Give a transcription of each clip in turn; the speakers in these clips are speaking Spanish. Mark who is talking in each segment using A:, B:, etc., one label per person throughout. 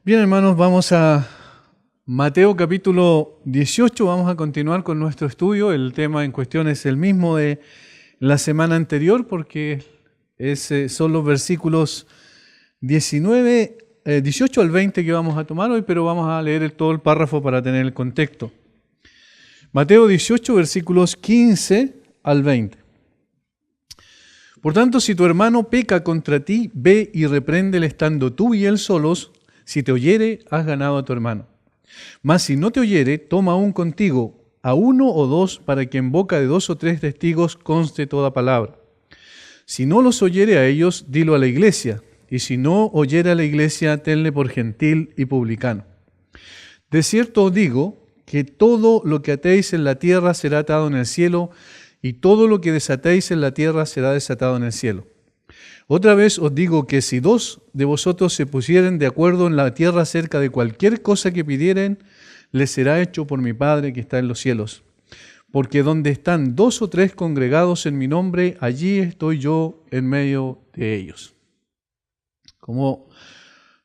A: Bien, hermanos, vamos a Mateo capítulo 18. Vamos a continuar con nuestro estudio. El tema en cuestión es el mismo de la semana anterior porque son los versículos 18 al 20 que vamos a tomar hoy, pero vamos a leer todo el párrafo para tener el contexto. Mateo 18, versículos 15 al 20. Por tanto, si tu hermano peca contra ti, ve y repréndele estando tú y él solos. Si te oyere, has ganado a tu hermano. Mas si no te oyere, toma aún contigo a uno o dos, para que en boca de 2 o 3 testigos conste toda palabra. Si no los oyere a ellos, dilo a la iglesia, y si no oyere a la iglesia, tenle por gentil y publicano. De cierto os digo que todo lo que atéis en la tierra será atado en el cielo, y todo lo que desatéis en la tierra será desatado en el cielo. Otra vez os digo que si 2 de vosotros se pusieren de acuerdo en la tierra acerca de cualquier cosa que pidieren, les será hecho por mi Padre que está en los cielos. Porque donde están 2 o 3 congregados en mi nombre, allí estoy yo en medio de ellos. Como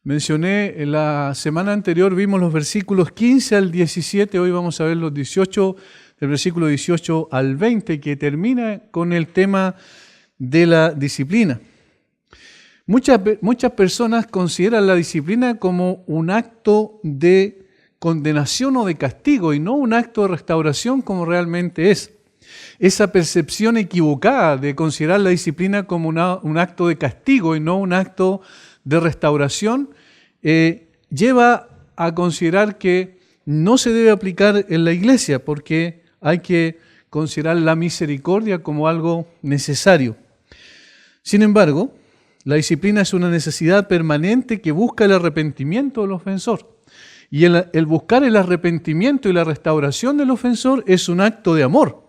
A: mencioné en la semana anterior, vimos los versículos 15 al 17, hoy vamos a ver los 18, del versículo 18 al 20, que termina con el tema de la disciplina. Muchas personas consideran la disciplina como un acto de condenación o de castigo y no un acto de restauración como realmente es. Esa percepción equivocada de considerar la disciplina como un acto de castigo y no un acto de restauración lleva a considerar que no se debe aplicar en la iglesia porque hay que considerar la misericordia como algo necesario. Sin embargo, la disciplina es una necesidad permanente que busca el arrepentimiento del ofensor. Y el buscar el arrepentimiento y la restauración del ofensor es un acto de amor,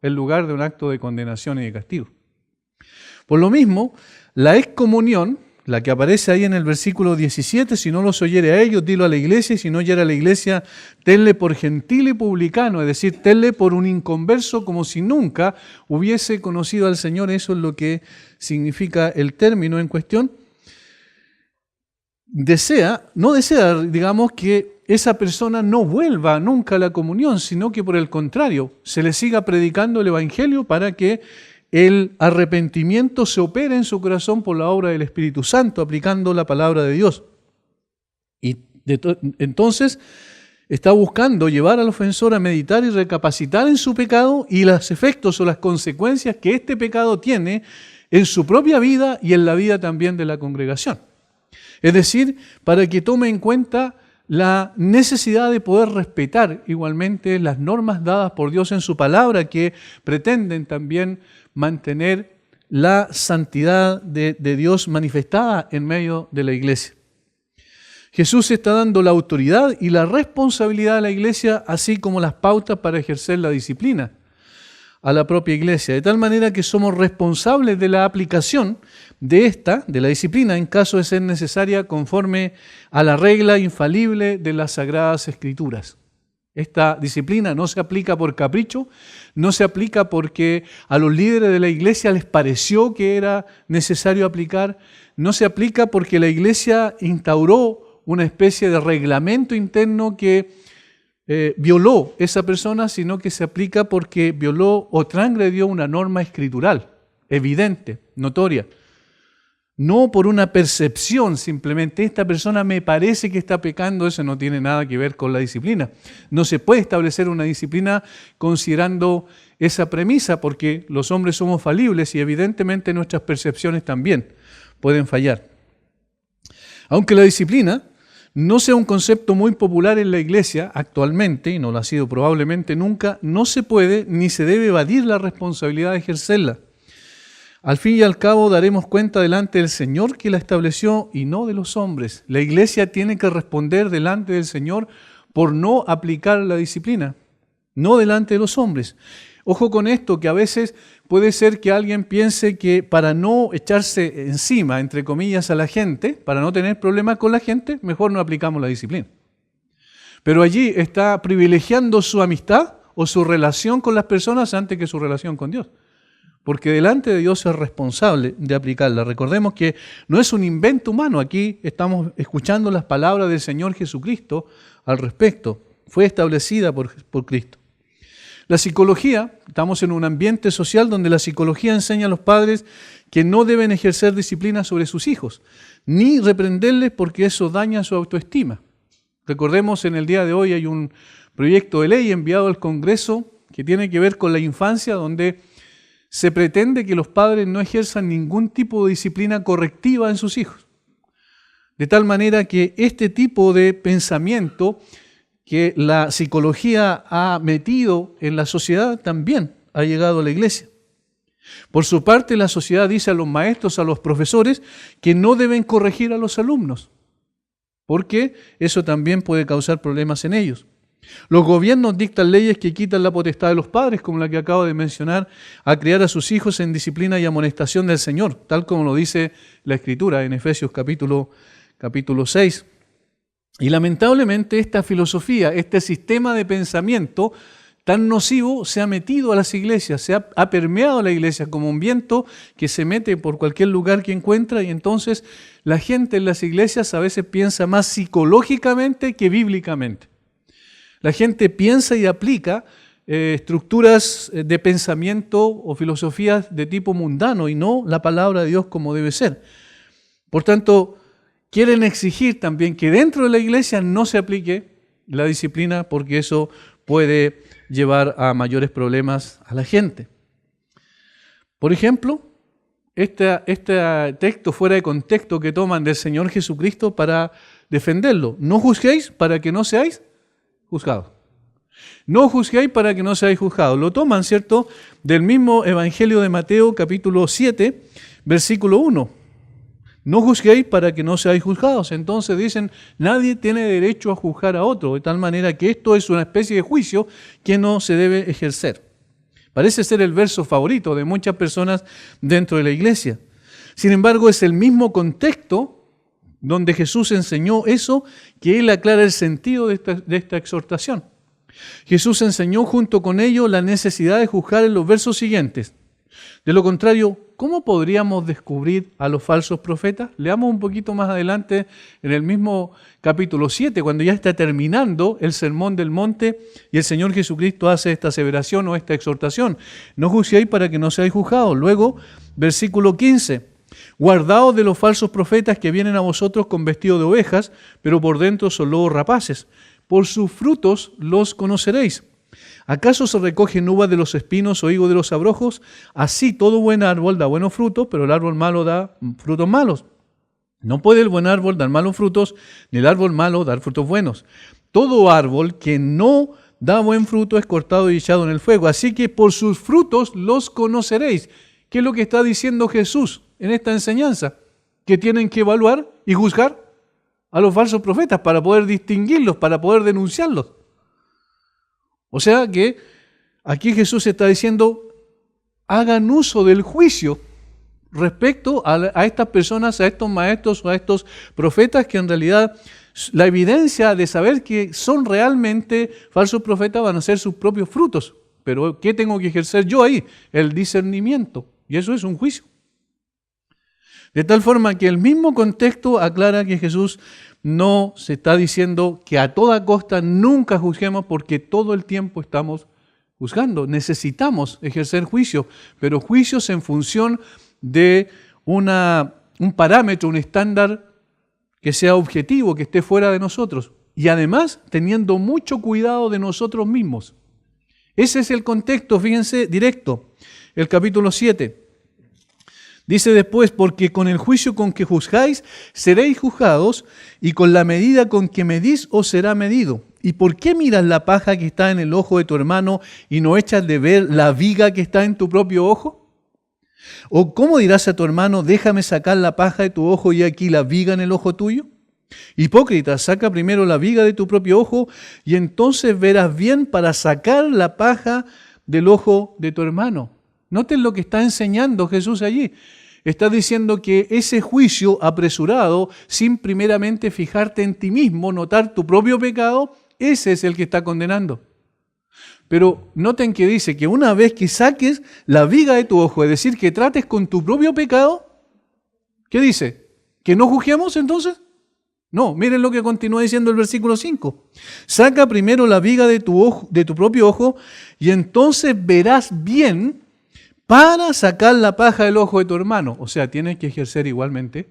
A: en lugar de un acto de condenación y de castigo. Por lo mismo, la excomunión, la que aparece ahí en el versículo 17, si no los oyere a ellos, dilo a la iglesia, y si no oyere a la iglesia, tenle por gentil y publicano, es decir, tenle por un inconverso como si nunca hubiese conocido al Señor. Eso es lo que significa el término en cuestión. No desea, digamos, que esa persona no vuelva nunca a la comunión, sino que por el contrario, se le siga predicando el Evangelio para que el arrepentimiento se opera en su corazón por la obra del Espíritu Santo, aplicando la palabra de Dios. Y entonces está buscando llevar al ofensor a meditar y recapacitar en su pecado y los efectos o las consecuencias que este pecado tiene en su propia vida y en la vida también de la congregación. Es decir, para que tome en cuenta la necesidad de poder respetar igualmente las normas dadas por Dios en su palabra, que pretenden también mantener la santidad de Dios manifestada en medio de la iglesia. Jesús está dando la autoridad y la responsabilidad a la iglesia, así como las pautas para ejercer la disciplina a la propia iglesia, de tal manera que somos responsables de la aplicación de la disciplina, en caso de ser necesaria, conforme a la regla infalible de las Sagradas Escrituras. Esta disciplina no se aplica por capricho, no se aplica porque a los líderes de la iglesia les pareció que era necesario aplicar, no se aplica porque la iglesia instauró una especie de reglamento interno que violó esa persona, sino que se aplica porque violó o transgredió una norma escritural, evidente, notoria. No por una percepción, simplemente esta persona me parece que está pecando, eso no tiene nada que ver con la disciplina. No se puede establecer una disciplina considerando esa premisa, porque los hombres somos falibles y evidentemente nuestras percepciones también pueden fallar. Aunque la disciplina no sea un concepto muy popular en la iglesia actualmente, y no lo ha sido probablemente nunca, no se puede ni se debe evadir la responsabilidad de ejercerla. Al fin y al cabo daremos cuenta delante del Señor que la estableció y no de los hombres. La iglesia tiene que responder delante del Señor por no aplicar la disciplina, no delante de los hombres. Ojo con esto, que a veces puede ser que alguien piense que para no echarse encima, entre comillas, a la gente, para no tener problemas con la gente, mejor no aplicamos la disciplina. Pero allí está privilegiando su amistad o su relación con las personas antes que su relación con Dios. porque delante de Dios es responsable de aplicarla. Recordemos que no es un invento humano, aquí estamos escuchando las palabras del Señor Jesucristo al respecto, fue establecida por Cristo. La psicología, estamos en un ambiente social donde la psicología enseña a los padres que no deben ejercer disciplina sobre sus hijos, ni reprenderles porque eso daña su autoestima. Recordemos, en el día de hoy hay un proyecto de ley enviado al Congreso que tiene que ver con la infancia, donde se pretende que los padres no ejerzan ningún tipo de disciplina correctiva en sus hijos. De tal manera que este tipo de pensamiento que la psicología ha metido en la sociedad también ha llegado a la iglesia. Por su parte, la sociedad dice a los maestros, a los profesores, que no deben corregir a los alumnos, porque eso también puede causar problemas en ellos. Los gobiernos dictan leyes que quitan la potestad de los padres, como la que acabo de mencionar, a criar a sus hijos en disciplina y amonestación del Señor, tal como lo dice la Escritura en Efesios capítulo 6. Y lamentablemente esta filosofía, este sistema de pensamiento tan nocivo se ha metido a las iglesias, ha permeado a la iglesia como un viento que se mete por cualquier lugar que encuentra, y entonces la gente en las iglesias a veces piensa más psicológicamente que bíblicamente. La gente piensa y aplica estructuras de pensamiento o filosofías de tipo mundano y no la palabra de Dios como debe ser. Por tanto, quieren exigir también que dentro de la iglesia no se aplique la disciplina, porque eso puede llevar a mayores problemas a la gente. Por ejemplo, este texto fuera de contexto que toman del Señor Jesucristo para defenderlo. No juzguéis para que no seáis juzgados. No juzguéis para que no seáis juzgados. Lo toman, ¿cierto?, del mismo Evangelio de Mateo, capítulo 7, versículo 1. No juzguéis para que no seáis juzgados. Entonces dicen, nadie tiene derecho a juzgar a otro, de tal manera que esto es una especie de juicio que no se debe ejercer. Parece ser el verso favorito de muchas personas dentro de la iglesia. Sin embargo, es el mismo contexto donde Jesús enseñó eso, que Él aclara el sentido de esta exhortación. Jesús enseñó junto con ello la necesidad de juzgar en los versos siguientes. De lo contrario, ¿cómo podríamos descubrir a los falsos profetas? Leamos un poquito más adelante en el mismo capítulo 7, cuando ya está terminando el Sermón del Monte y el Señor Jesucristo hace esta aseveración o esta exhortación. No juzguéis para que no seáis juzgados. Luego, versículo 15. Guardaos de los falsos profetas que vienen a vosotros con vestido de ovejas, pero por dentro son lobos rapaces. Por sus frutos los conoceréis. ¿Acaso se recogen uvas de los espinos o higos de los abrojos? Así todo buen árbol da buenos frutos, pero el árbol malo da frutos malos. No puede el buen árbol dar malos frutos, ni el árbol malo dar frutos buenos. Todo árbol que no da buen fruto es cortado y echado en el fuego. Así que por sus frutos los conoceréis. ¿Qué es lo que está diciendo Jesús en esta enseñanza? Que tienen que evaluar y juzgar a los falsos profetas para poder distinguirlos, para poder denunciarlos. O sea que aquí Jesús está diciendo, hagan uso del juicio respecto a estas personas, a estos maestros o a estos profetas, que en realidad la evidencia de saber que son realmente falsos profetas van a ser sus propios frutos. Pero ¿qué tengo que ejercer yo ahí? El discernimiento. Y eso es un juicio. De tal forma que el mismo contexto aclara que Jesús no se está diciendo que a toda costa nunca juzguemos, porque todo el tiempo estamos juzgando. Necesitamos ejercer juicio, pero juicios en función de un parámetro, un estándar que sea objetivo, que esté fuera de nosotros. Y además teniendo mucho cuidado de nosotros mismos. Ese es el contexto, fíjense, directo. El capítulo 7. Dice después, porque con el juicio con que juzgáis seréis juzgados, y con la medida con que medís os será medido. ¿Y por qué miras la paja que está en el ojo de tu hermano y no echas de ver la viga que está en tu propio ojo? ¿O cómo dirás a tu hermano, déjame sacar la paja de tu ojo y aquí la viga en el ojo tuyo? Hipócrita, saca primero la viga de tu propio ojo y entonces verás bien para sacar la paja del ojo de tu hermano. Noten lo que está enseñando Jesús allí. Está diciendo que ese juicio apresurado, sin primeramente fijarte en ti mismo, notar tu propio pecado, ese es el que está condenando. Pero noten que dice que una vez que saques la viga de tu ojo, es decir, que trates con tu propio pecado, ¿qué dice? ¿Que no juzguemos entonces? No, miren lo que continúa diciendo el versículo 5. Saca primero la viga de tu ojo, de tu propio ojo, y entonces verás bien para sacar la paja del ojo de tu hermano. O sea, tienes que ejercer igualmente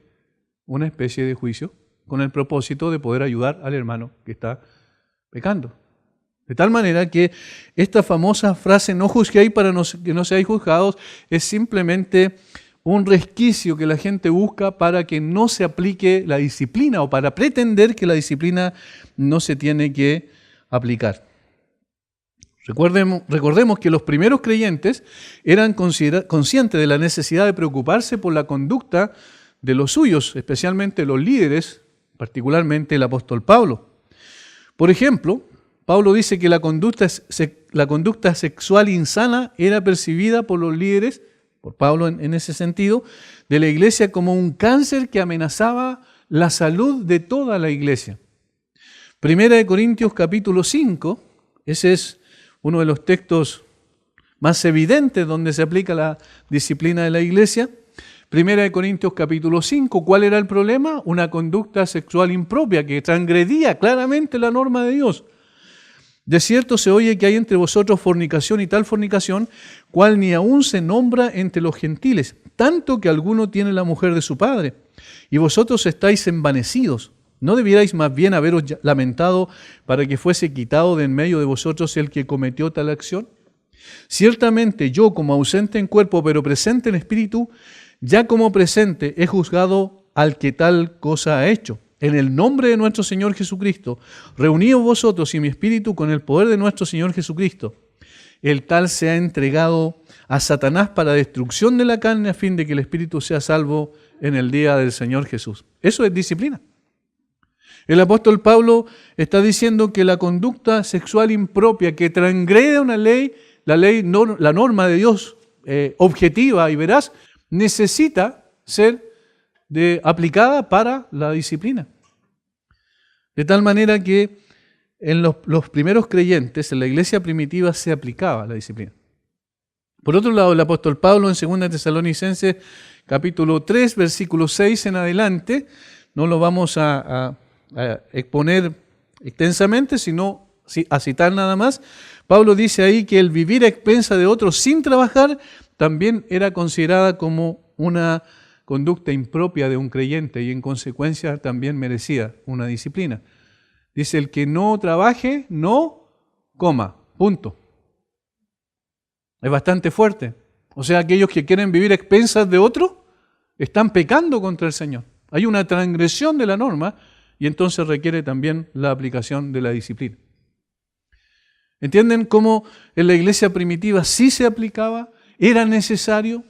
A: una especie de juicio con el propósito de poder ayudar al hermano que está pecando. De tal manera que esta famosa frase, no juzguéis para que no seáis juzgados, es simplemente un resquicio que la gente busca para que no se aplique la disciplina o para pretender que la disciplina no se tiene que aplicar. Recordemos que los primeros creyentes eran conscientes de la necesidad de preocuparse por la conducta de los suyos, especialmente los líderes, particularmente el apóstol Pablo. Por ejemplo, Pablo dice que la conducta sexual insana era percibida por los líderes, por Pablo en ese sentido, de la iglesia como un cáncer que amenazaba la salud de toda la iglesia. Primera de Corintios capítulo 5, ese es uno de los textos más evidentes donde se aplica la disciplina de la iglesia. Primera de Corintios capítulo 5, ¿cuál era el problema? Una conducta sexual impropia que transgredía claramente la norma de Dios. De cierto se oye que hay entre vosotros fornicación y tal fornicación, cual ni aún se nombra entre los gentiles, tanto que alguno tiene la mujer de su padre, y vosotros estáis envanecidos. ¿No debierais más bien haberos lamentado para que fuese quitado de en medio de vosotros el que cometió tal acción? Ciertamente yo, como ausente en cuerpo, pero presente en espíritu, ya como presente he juzgado al que tal cosa ha hecho. En el nombre de nuestro Señor Jesucristo, reuníos vosotros y mi espíritu con el poder de nuestro Señor Jesucristo. El tal se ha entregado a Satanás para destrucción de la carne a fin de que el espíritu sea salvo en el día del Señor Jesús. Eso es disciplina. El apóstol Pablo está diciendo que la conducta sexual impropia que transgrede una ley, la norma de Dios objetiva y veraz, necesita ser aplicada para la disciplina. De tal manera que en los primeros creyentes, en la iglesia primitiva, se aplicaba la disciplina. Por otro lado, el apóstol Pablo en 2 Tesalonicenses capítulo 3, versículo 6 en adelante, no lo vamos a exponer extensamente, sino a citar nada más. Pablo dice ahí que el vivir a expensa de otros sin trabajar también era considerada como una conducta impropia de un creyente y en consecuencia también merecía una disciplina. Dice, el que no trabaje, no coma. Punto. Es bastante fuerte. O sea, aquellos que quieren vivir a expensas de otro están pecando contra el Señor. Hay una transgresión de la norma y entonces requiere también la aplicación de la disciplina. ¿Entienden cómo en la iglesia primitiva sí se aplicaba? ¿Era necesario?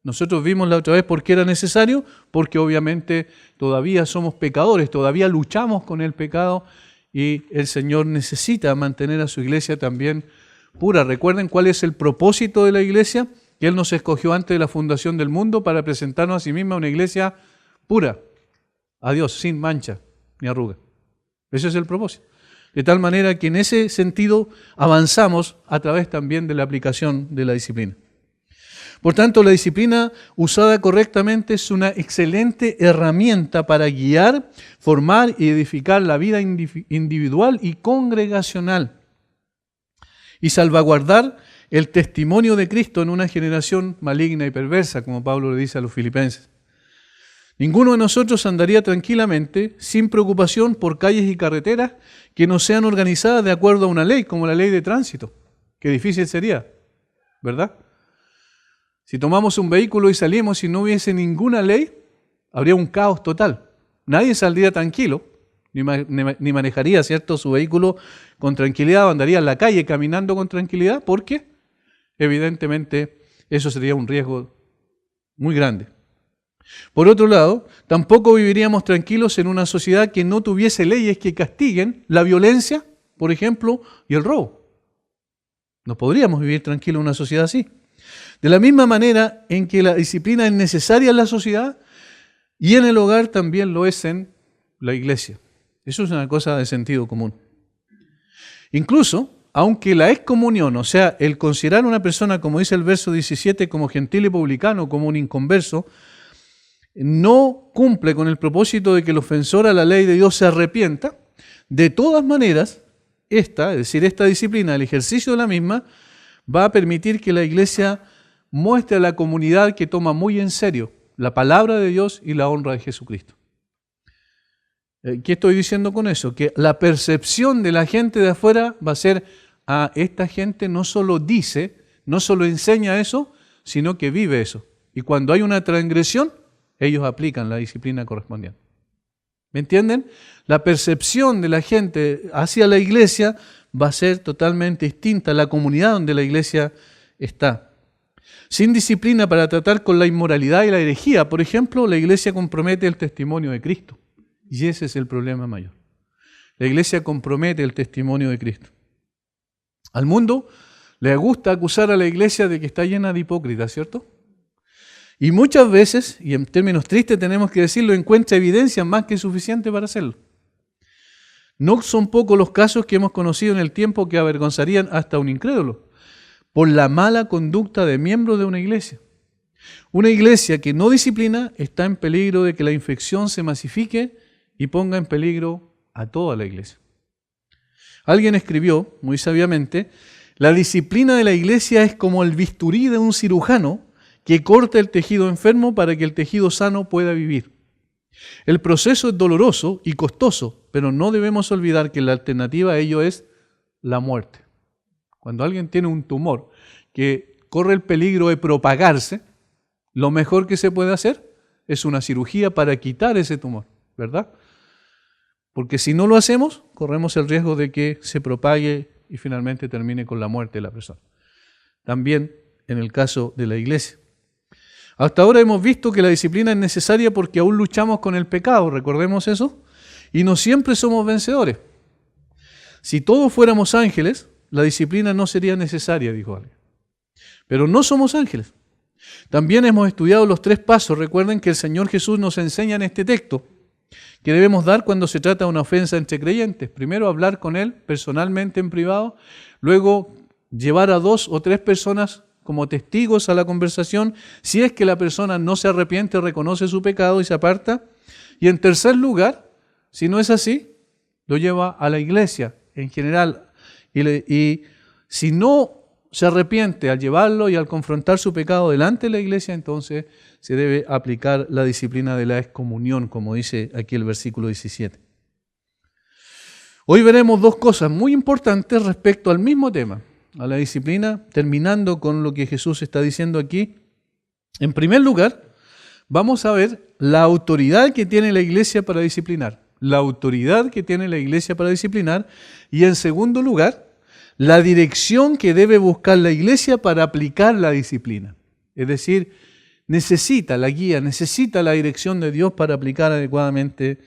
A: Nosotros vimos la otra vez por qué era necesario, porque obviamente todavía somos pecadores, todavía luchamos con el pecado y el Señor necesita mantener a su iglesia también pura. Recuerden cuál es el propósito de la iglesia, que Él nos escogió antes de la fundación del mundo para presentarnos a sí misma una iglesia pura, a Dios, sin mancha ni arruga. Ese es el propósito. De tal manera que en ese sentido avanzamos a través también de la aplicación de la disciplina. Por tanto, la disciplina usada correctamente es una excelente herramienta para guiar, formar y edificar la vida individual y congregacional y salvaguardar el testimonio de Cristo en una generación maligna y perversa, como Pablo le dice a los filipenses. Ninguno de nosotros andaría tranquilamente, sin preocupación, por calles y carreteras que no sean organizadas de acuerdo a una ley, como la ley de tránsito. Qué difícil sería, ¿verdad? Si tomamos un vehículo y salimos y no hubiese ninguna ley, habría un caos total. Nadie saldría tranquilo, ni manejaría, ¿cierto?, su vehículo con tranquilidad o andaría en la calle caminando con tranquilidad, porque evidentemente eso sería un riesgo muy grande. Por otro lado, tampoco viviríamos tranquilos en una sociedad que no tuviese leyes que castiguen la violencia, por ejemplo, y el robo. No podríamos vivir tranquilos en una sociedad así. De la misma manera en que la disciplina es necesaria en la sociedad y en el hogar también lo es en la iglesia. Eso es una cosa de sentido común. Incluso aunque la excomunión, o sea, el considerar a una persona, como dice el verso 17, como gentil y publicano, como un inconverso, no cumple con el propósito de que el ofensor a la ley de Dios se arrepienta, de todas maneras, es decir, esta disciplina, el ejercicio de la misma, va a permitir que la iglesia muestre a la comunidad que toma muy en serio la palabra de Dios y la honra de Jesucristo. ¿Qué estoy diciendo con eso? Que la percepción de la gente de afuera va a ser, esta gente no solo dice, no solo enseña eso, sino que vive eso. Y cuando hay una transgresión, ellos aplican la disciplina correspondiente. ¿Me entienden? La percepción de la gente hacia la iglesia va a ser totalmente distinta a la comunidad donde la iglesia está. Sin disciplina para tratar con la inmoralidad y la herejía, por ejemplo, la iglesia compromete el testimonio de Cristo. Y ese es el problema mayor. La iglesia compromete el testimonio de Cristo. Al mundo le gusta acusar a la iglesia de que está llena de hipócritas, ¿cierto? Y muchas veces, y en términos tristes tenemos que decirlo, encuentra evidencia más que suficiente para hacerlo. No son pocos los casos que hemos conocido en el tiempo que avergonzarían hasta un incrédulo por la mala conducta de miembros de una iglesia. Una iglesia que no disciplina está en peligro de que la infección se masifique y ponga en peligro a toda la iglesia. Alguien escribió, muy sabiamente, la disciplina de la iglesia es como el bisturí de un cirujano que corta el tejido enfermo para que el tejido sano pueda vivir. El proceso es doloroso y costoso, pero no debemos olvidar que la alternativa a ello es la muerte. Cuando alguien tiene un tumor que corre el peligro de propagarse, lo mejor que se puede hacer es una cirugía para quitar ese tumor, ¿verdad? Porque si no lo hacemos, corremos el riesgo de que se propague y finalmente termine con la muerte de la persona. También en el caso de la iglesia. Hasta ahora hemos visto que la disciplina es necesaria porque aún luchamos con el pecado, recordemos eso, y no siempre somos vencedores. Si todos fuéramos ángeles, la disciplina no sería necesaria, dijo alguien. Pero no somos ángeles. También hemos estudiado los 3 pasos, recuerden que el Señor Jesús nos enseña en este texto, que debemos dar cuando se trata de una ofensa entre creyentes. Primero hablar con Él personalmente en privado, luego llevar a 2 o 3 personas como testigos a la conversación, si es que la persona no se arrepiente, reconoce su pecado y se aparta. Y en tercer lugar, si no es así, lo lleva a la iglesia en general. Y si no se arrepiente al llevarlo y al confrontar su pecado delante de la iglesia, entonces se debe aplicar la disciplina de la excomunión, como dice aquí el versículo 17. Hoy veremos 2 cosas muy importantes respecto al mismo tema, a la disciplina, terminando con lo que Jesús está diciendo aquí. En primer lugar, vamos a ver la autoridad que tiene la iglesia para disciplinar. La autoridad que tiene la iglesia para disciplinar. Y en segundo lugar, la dirección que debe buscar la iglesia para aplicar la disciplina. Es decir, necesita la guía, necesita la dirección de Dios para aplicar adecuadamente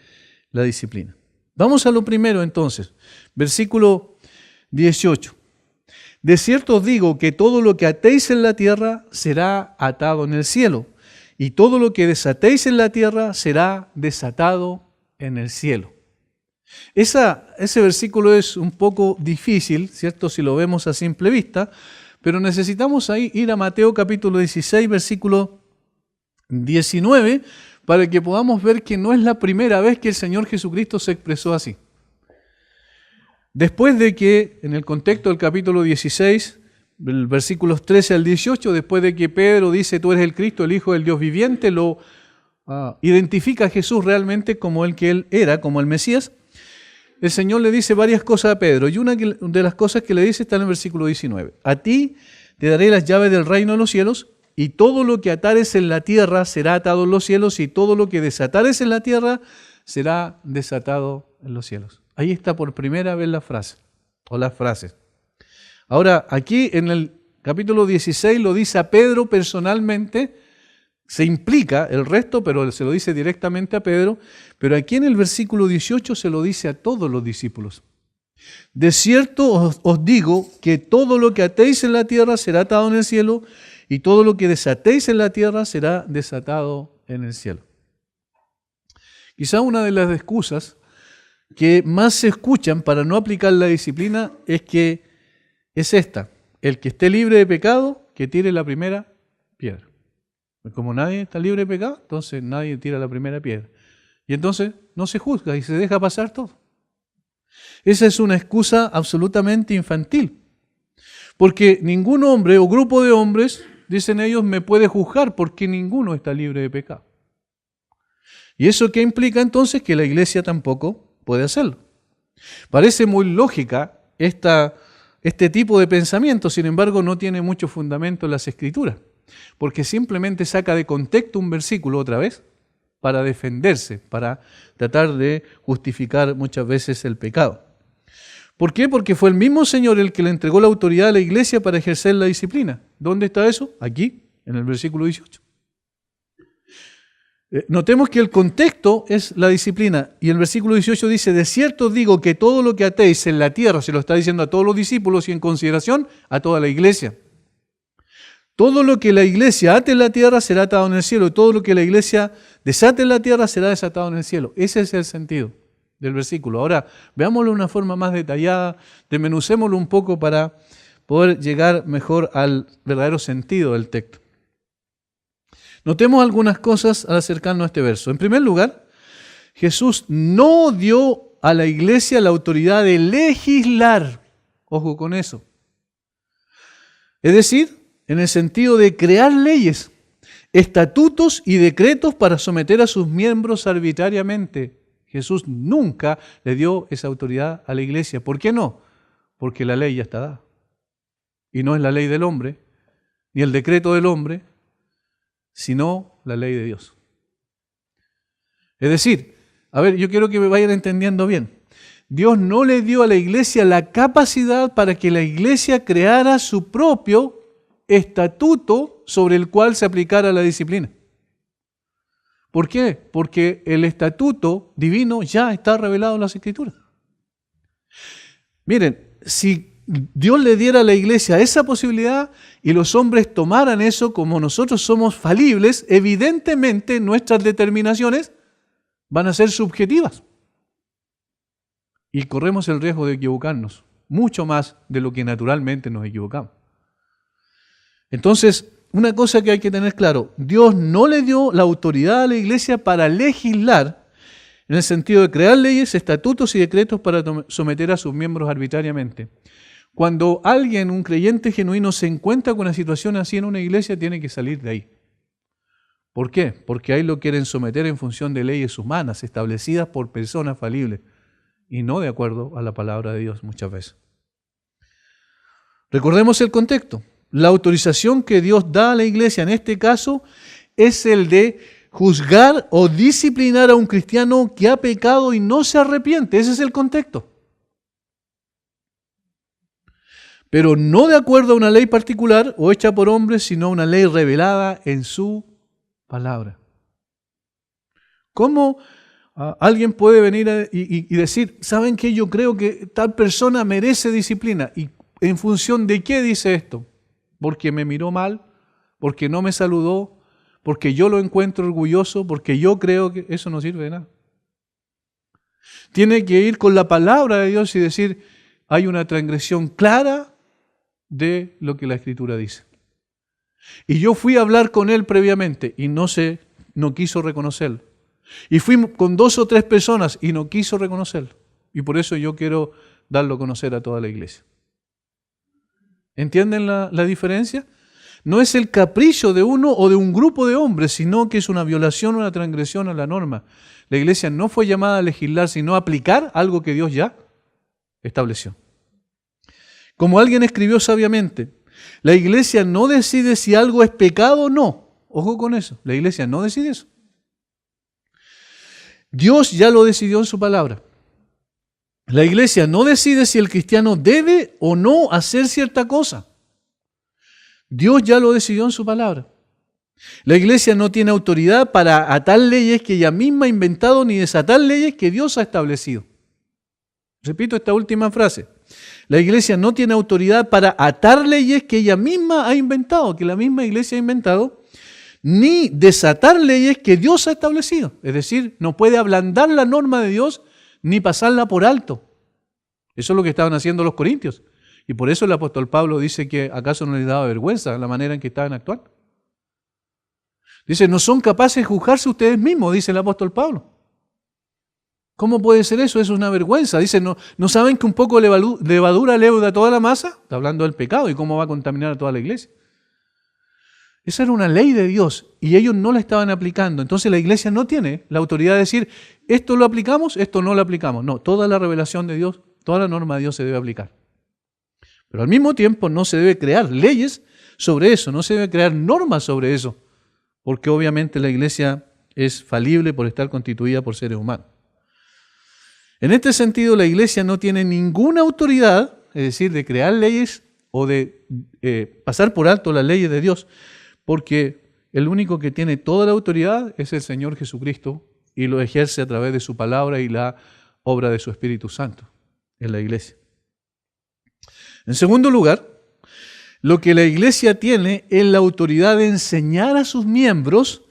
A: la disciplina. Vamos a lo primero entonces, versículo 18. De cierto os digo que todo lo que atéis en la tierra será atado en el cielo, y todo lo que desatéis en la tierra será desatado en el cielo. Ese versículo es un poco difícil, ¿cierto? Si lo vemos a simple vista, pero necesitamos ahí ir a Mateo capítulo 16, versículo 19, para que podamos ver que no es la primera vez que el Señor Jesucristo se expresó así. Después de que, en el contexto del capítulo 16, versículos 13 al 18, después de que Pedro dice, tú eres el Cristo, el Hijo del Dios viviente, lo identifica a Jesús realmente como el que él era, como el Mesías, el Señor le dice varias cosas a Pedro, y una de las cosas que le dice está en el versículo 19. A ti te daré las llaves del reino de los cielos, y todo lo que atares en la tierra será atado en los cielos, y todo lo que desatares en la tierra será desatado en los cielos. Ahí está por primera vez la frase, o las frases. Ahora, aquí en el capítulo 16 lo dice a Pedro personalmente, se implica el resto, pero se lo dice directamente a Pedro, pero aquí en el versículo 18 se lo dice a todos los discípulos. De cierto os digo que todo lo que atéis en la tierra será atado en el cielo, y todo lo que desatéis en la tierra será desatado en el cielo. Quizá una de las excusas que más se escuchan para no aplicar la disciplina es que es esta: el que esté libre de pecado, que tire la primera piedra. Como nadie está libre de pecado, entonces nadie tira la primera piedra. Y entonces no se juzga y se deja pasar todo. Esa es una excusa absolutamente infantil. Porque ningún hombre o grupo de hombres, dicen ellos, me puede juzgar porque ninguno está libre de pecado. ¿Y eso qué implica entonces? Que la iglesia tampoco puede hacerlo. Parece muy lógica este tipo de pensamiento, sin embargo no tiene mucho fundamento en las Escrituras, porque simplemente saca de contexto un versículo otra vez para defenderse, para tratar de justificar muchas veces el pecado. ¿Por qué? Porque fue el mismo Señor el que le entregó la autoridad a la iglesia para ejercer la disciplina. ¿Dónde está eso? Aquí, en el versículo 18. Notemos que el contexto es la disciplina, y el versículo 18 dice: de cierto os digo que todo lo que atéis en la tierra, se lo está diciendo a todos los discípulos y en consideración a toda la iglesia. Todo lo que la iglesia ate en la tierra será atado en el cielo, y todo lo que la iglesia desate en la tierra será desatado en el cielo. Ese es el sentido del versículo. Ahora, veámoslo de una forma más detallada, desmenucémoslo un poco para poder llegar mejor al verdadero sentido del texto. Notemos algunas cosas al acercarnos a este verso. En primer lugar, Jesús no dio a la iglesia la autoridad de legislar. Ojo con eso. Es decir, en el sentido de crear leyes, estatutos y decretos para someter a sus miembros arbitrariamente. Jesús nunca le dio esa autoridad a la iglesia. ¿Por qué no? Porque la ley ya está dada. Y no es la ley del hombre, ni el decreto del hombre, sino la ley de Dios. Es decir, a ver, yo quiero que me vayan entendiendo bien. Dios no le dio a la iglesia la capacidad para que la iglesia creara su propio estatuto sobre el cual se aplicara la disciplina. ¿Por qué? Porque el estatuto divino ya está revelado en las Escrituras. Miren, si Dios le diera a la iglesia esa posibilidad y los hombres tomaran eso como nosotros somos falibles, evidentemente nuestras determinaciones van a ser subjetivas. Y corremos el riesgo de equivocarnos, mucho más de lo que naturalmente nos equivocamos. Entonces, una cosa que hay que tener claro: Dios no le dio la autoridad a la iglesia para legislar, en el sentido de crear leyes, estatutos y decretos para someter a sus miembros arbitrariamente. Cuando alguien, un creyente genuino, se encuentra con una situación así en una iglesia, tiene que salir de ahí. ¿Por qué? Porque ahí lo quieren someter en función de leyes humanas establecidas por personas falibles y no de acuerdo a la palabra de Dios muchas veces. Recordemos el contexto. La autorización que Dios da a la iglesia en este caso es el de juzgar o disciplinar a un cristiano que ha pecado y no se arrepiente. Ese es el contexto. Pero no de acuerdo a una ley particular o hecha por hombres, sino una ley revelada en su palabra. ¿Cómo alguien puede venir y decir: ¿saben qué? Yo creo que tal persona merece disciplina? ¿Y en función de qué dice esto? ¿Porque me miró mal? ¿Porque no me saludó? ¿Porque yo lo encuentro orgulloso? ¿Porque yo creo que eso no sirve de nada? Tiene que ir con la palabra de Dios y decir: hay una transgresión clara de lo que la Escritura dice. Y yo fui a hablar con él previamente y no quiso reconocerlo. Y fui con 2 o 3 personas y no quiso reconocerlo. Y por eso yo quiero darlo a conocer a toda la iglesia. ¿Entienden la diferencia? No es el capricho de uno o de un grupo de hombres, sino que es una violación o una transgresión a la norma. La iglesia no fue llamada a legislar, sino a aplicar algo que Dios ya estableció. Como alguien escribió sabiamente, la iglesia no decide si algo es pecado o no. Ojo con eso, la iglesia no decide eso. Dios ya lo decidió en su palabra. La iglesia no decide si el cristiano debe o no hacer cierta cosa. Dios ya lo decidió en su palabra. La iglesia no tiene autoridad para atar leyes que ella misma ha inventado ni desatar leyes que Dios ha establecido. Repito esta última frase. La iglesia no tiene autoridad para atar leyes que ella misma ha inventado, que la misma iglesia ha inventado, ni desatar leyes que Dios ha establecido. Es decir, no puede ablandar la norma de Dios ni pasarla por alto. Eso es lo que estaban haciendo los corintios, Y por eso el apóstol Pablo dice que acaso no les daba vergüenza la manera en que estaban actuando. Dice, no son capaces de juzgarse ustedes mismos, dice el apóstol Pablo. ¿Cómo puede ser eso? Eso es una vergüenza. Dice, ¿no saben que un poco de levadura leuda toda la masa? Está hablando del pecado y cómo va a contaminar a toda la iglesia. Esa era una ley de Dios y ellos no la estaban aplicando. Entonces la iglesia no tiene la autoridad de decir, esto lo aplicamos, esto no lo aplicamos. No, toda la revelación de Dios, toda la norma de Dios se debe aplicar. Pero al mismo tiempo no se debe crear leyes sobre eso, no se debe crear normas sobre eso, porque obviamente la iglesia es falible por estar constituida por seres humanos. En este sentido, la iglesia no tiene ninguna autoridad, es decir, de crear leyes o de pasar por alto las leyes de Dios, porque el único que tiene toda la autoridad es el Señor Jesucristo y lo ejerce a través de su palabra y la obra de su Espíritu Santo en la iglesia. En segundo lugar, lo que la iglesia tiene es la autoridad de enseñar a sus miembros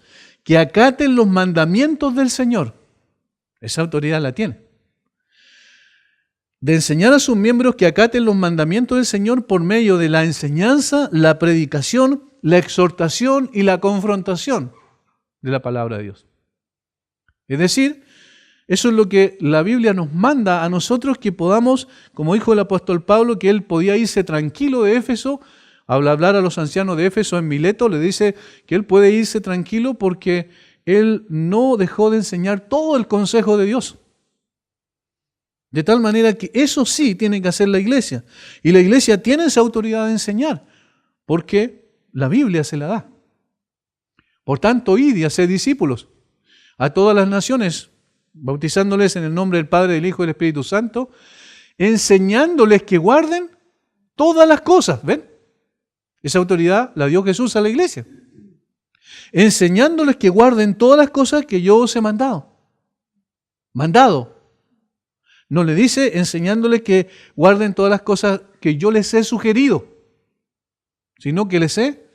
A: que acaten los mandamientos del Señor. Esa autoridad la tiene. De enseñar a sus miembros que acaten los mandamientos del Señor por medio de la enseñanza, la predicación, la exhortación y la confrontación de la palabra de Dios. Es decir, eso es lo que la Biblia nos manda a nosotros que podamos, como dijo el apóstol Pablo, que él podía irse tranquilo de Éfeso, al hablar a los ancianos de Éfeso en Mileto, le dice que él puede irse tranquilo porque él no dejó de enseñar todo el consejo de Dios. De tal manera que eso sí tiene que hacer la iglesia. Y la iglesia tiene esa autoridad de enseñar, porque la Biblia se la da. Por tanto, id y haced discípulos a todas las naciones, bautizándoles en el nombre del Padre, del Hijo y del Espíritu Santo, enseñándoles que guarden todas las cosas. ¿Ven? Esa autoridad la dio Jesús a la iglesia. Enseñándoles que guarden todas las cosas que yo os he mandado. Mandado. No le dice enseñándoles que guarden todas las cosas que yo les he sugerido, sino que les he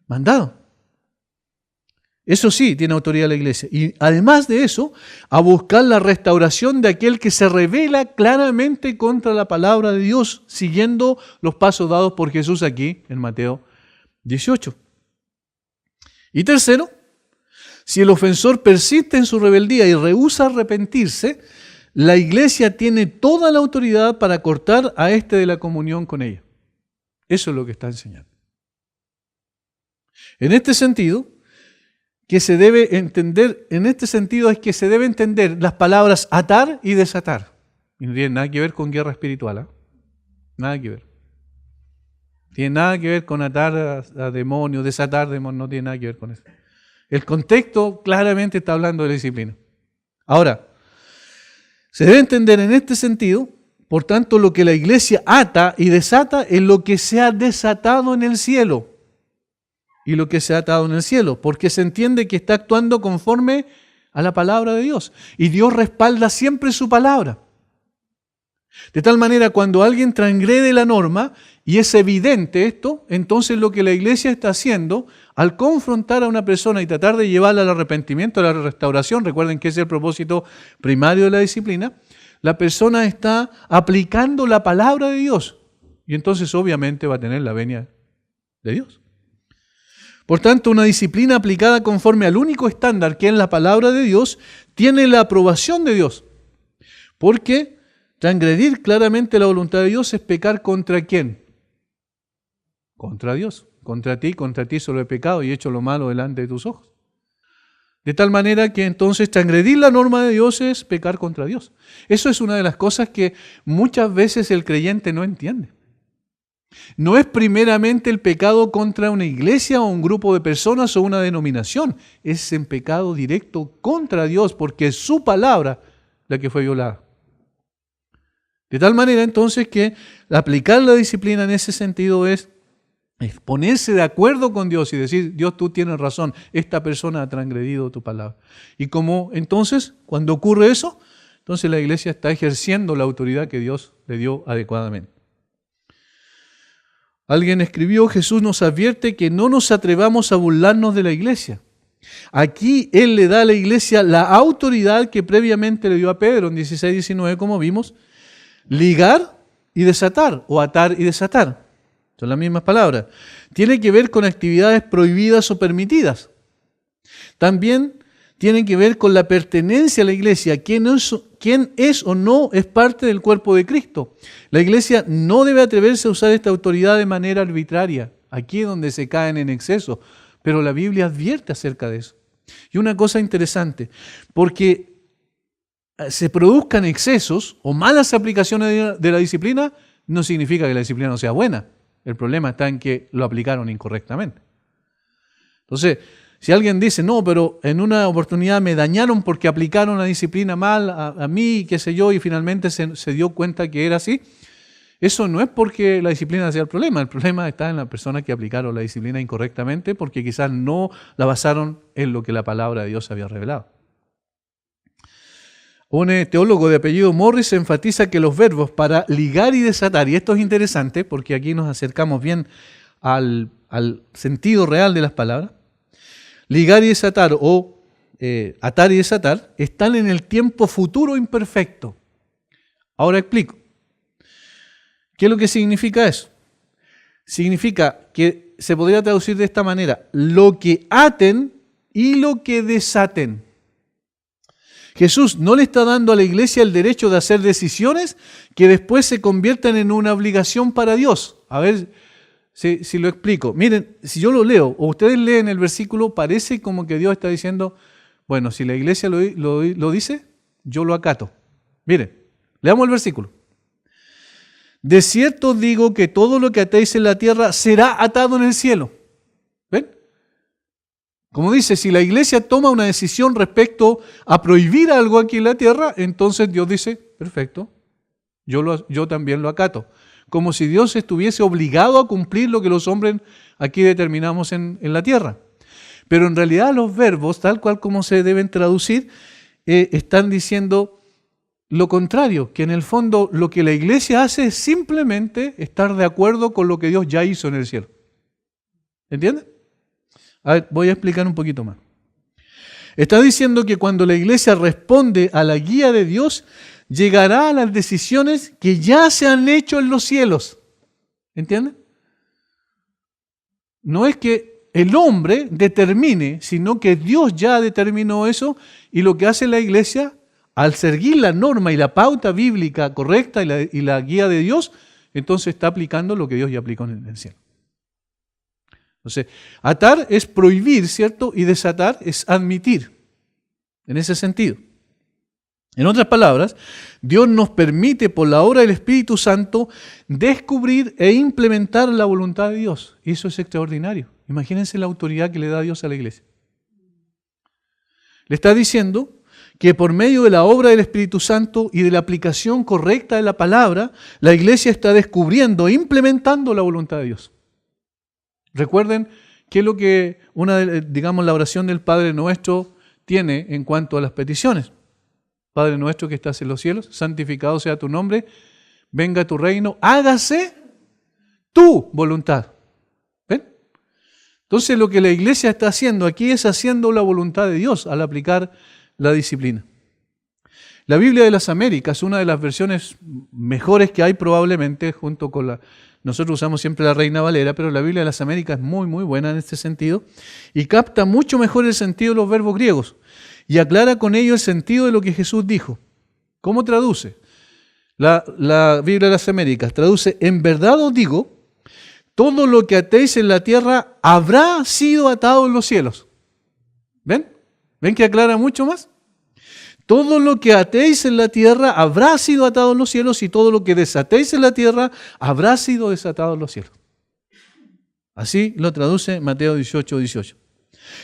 A: mandado. Eso sí tiene autoridad la iglesia. Y además de eso, a buscar la restauración de aquel que se revela claramente contra la palabra de Dios, siguiendo los pasos dados por Jesús aquí en Mateo 18. Y tercero, si el ofensor persiste en su rebeldía y rehúsa arrepentirse, la iglesia tiene toda la autoridad para cortar a éste de la comunión con ella. Eso es lo que está enseñando. En este sentido, es que se debe entender las palabras atar y desatar. Y no tiene nada que ver con guerra espiritual, ¿eh? Nada que ver. Tiene nada que ver con atar a demonios, desatar demonios, no tiene nada que ver con eso. El contexto claramente está hablando de la disciplina. Ahora, se debe entender en este sentido, por tanto, lo que la iglesia ata y desata es lo que se ha desatado en el cielo y lo que se ha atado en el cielo, porque se entiende que está actuando conforme a la palabra de Dios. Y Dios respalda siempre su palabra. De tal manera, cuando alguien transgrede la norma, y es evidente esto, entonces lo que la iglesia está haciendo, al confrontar a una persona y tratar de llevarla al arrepentimiento, a la restauración, recuerden que ese es el propósito primario de la disciplina, la persona está aplicando la palabra de Dios. Y entonces obviamente va a tener la venia de Dios. Por tanto, una disciplina aplicada conforme al único estándar que es la palabra de Dios, tiene la aprobación de Dios. Porque transgredir claramente la voluntad de Dios es pecar contra ¿quién? Contra Dios. Contra ti solo he pecado y he hecho lo malo delante de tus ojos. De tal manera que entonces transgredir la norma de Dios es pecar contra Dios. Eso es una de las cosas que muchas veces el creyente no entiende. No es primeramente el pecado contra una iglesia o un grupo de personas o una denominación. Es en pecado directo contra Dios porque es su palabra la que fue violada. De tal manera entonces que aplicar la disciplina en ese sentido es ponerse de acuerdo con Dios y decir, Dios, tú tienes razón, esta persona ha transgredido tu palabra. Y como entonces, cuando ocurre eso, entonces la iglesia está ejerciendo la autoridad que Dios le dio adecuadamente. Alguien escribió, Jesús nos advierte que no nos atrevamos a burlarnos de la iglesia. Aquí Él le da a la iglesia la autoridad que previamente le dio a Pedro en 16:19, como vimos, ligar y desatar, o atar y desatar. Son las mismas palabras. Tiene que ver con actividades prohibidas o permitidas. También tiene que ver con la pertenencia a la iglesia. ¿Quién es o no es parte del cuerpo de Cristo? La iglesia no debe atreverse a usar esta autoridad de manera arbitraria. Aquí es donde se caen en exceso. Pero la Biblia advierte acerca de eso. Y una cosa interesante, porque se produzcan excesos o malas aplicaciones de la disciplina, no significa que la disciplina no sea buena. El problema está en que lo aplicaron incorrectamente. Entonces, si alguien dice, no, pero en una oportunidad me dañaron porque aplicaron la disciplina mal a mí, qué sé yo, y finalmente se dio cuenta que era así, eso no es porque la disciplina sea el problema está en las personas que aplicaron la disciplina incorrectamente porque quizás no la basaron en lo que la palabra de Dios había revelado. Un teólogo de apellido Morris enfatiza que los verbos para ligar y desatar, y esto es interesante porque aquí nos acercamos bien al sentido real de las palabras, ligar y desatar o atar y desatar están en el tiempo futuro imperfecto. Ahora explico. ¿Qué es lo que significa eso? Significa que se podría traducir de esta manera: lo que aten y lo que desaten. Jesús no le está dando a la iglesia el derecho de hacer decisiones que después se conviertan en una obligación para Dios. A ver si lo explico. Miren, si yo lo leo o ustedes leen el versículo, parece como que Dios está diciendo, bueno, si la iglesia lo dice, yo lo acato. Miren, leamos el versículo. De cierto os digo que todo lo que atéis en la tierra será atado en el cielo. ¿Ven? Como dice, si la iglesia toma una decisión respecto a prohibir algo aquí en la tierra, entonces Dios dice, perfecto, yo también lo acato. Como si Dios estuviese obligado a cumplir lo que los hombres aquí determinamos en la tierra. Pero en realidad los verbos, tal cual como se deben traducir, están diciendo lo contrario, que en el fondo lo que la iglesia hace es simplemente estar de acuerdo con lo que Dios ya hizo en el cielo. ¿Entienden? A ver, voy a explicar un poquito más. Está diciendo que cuando la iglesia responde a la guía de Dios, llegará a las decisiones que ya se han hecho en los cielos. ¿Entienden? No es que el hombre determine, sino que Dios ya determinó eso, y lo que hace la iglesia, al seguir la norma y la pauta bíblica correcta y la guía de Dios, entonces está aplicando lo que Dios ya aplicó en el cielo. Entonces, atar es prohibir, ¿cierto? Y desatar es admitir, en ese sentido. En otras palabras, Dios nos permite por la obra del Espíritu Santo descubrir e implementar la voluntad de Dios. Y eso es extraordinario. Imagínense la autoridad que le da Dios a la iglesia. Le está diciendo que por medio de la obra del Espíritu Santo y de la aplicación correcta de la palabra, la iglesia está descubriendo e implementando la voluntad de Dios. Recuerden qué es lo que la oración del Padre Nuestro tiene en cuanto a las peticiones. Padre nuestro que estás en los cielos, santificado sea tu nombre, venga tu reino, hágase tu voluntad. ¿Ven? Entonces lo que la iglesia está haciendo aquí es haciendo la voluntad de Dios al aplicar la disciplina. La Biblia de las Américas, una de las versiones mejores que hay probablemente, junto con nosotros usamos siempre la Reina Valera, pero la Biblia de las Américas es muy, muy buena en este sentido y capta mucho mejor el sentido de los verbos griegos y aclara con ello el sentido de lo que Jesús dijo. ¿Cómo traduce? La Biblia de las Américas traduce, en verdad os digo, todo lo que atéis en la tierra habrá sido atado en los cielos. ¿Ven? ¿Ven que aclara mucho más? Todo lo que atéis en la tierra habrá sido atado en los cielos y todo lo que desatéis en la tierra habrá sido desatado en los cielos. Así lo traduce Mateo 18:18.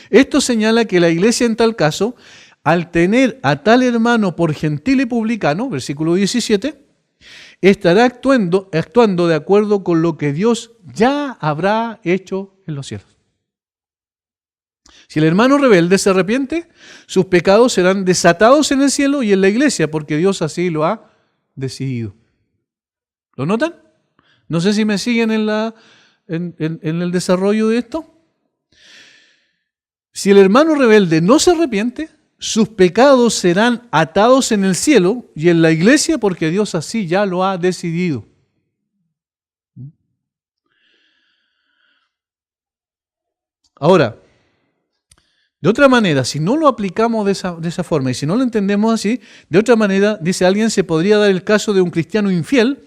A: Esto señala que la iglesia en tal caso, al tener a tal hermano por gentil y publicano, versículo 17, estará actuando de acuerdo con lo que Dios ya habrá hecho en los cielos. Si el hermano rebelde se arrepiente, sus pecados serán desatados en el cielo y en la iglesia, porque Dios así lo ha decidido. ¿Lo notan? No sé si me siguen en el desarrollo de esto. Si el hermano rebelde no se arrepiente, sus pecados serán atados en el cielo y en la iglesia, porque Dios así ya lo ha decidido. Ahora, de otra manera, si no lo aplicamos de esa forma y si no lo entendemos así, de otra manera, dice alguien, se podría dar el caso de un cristiano infiel,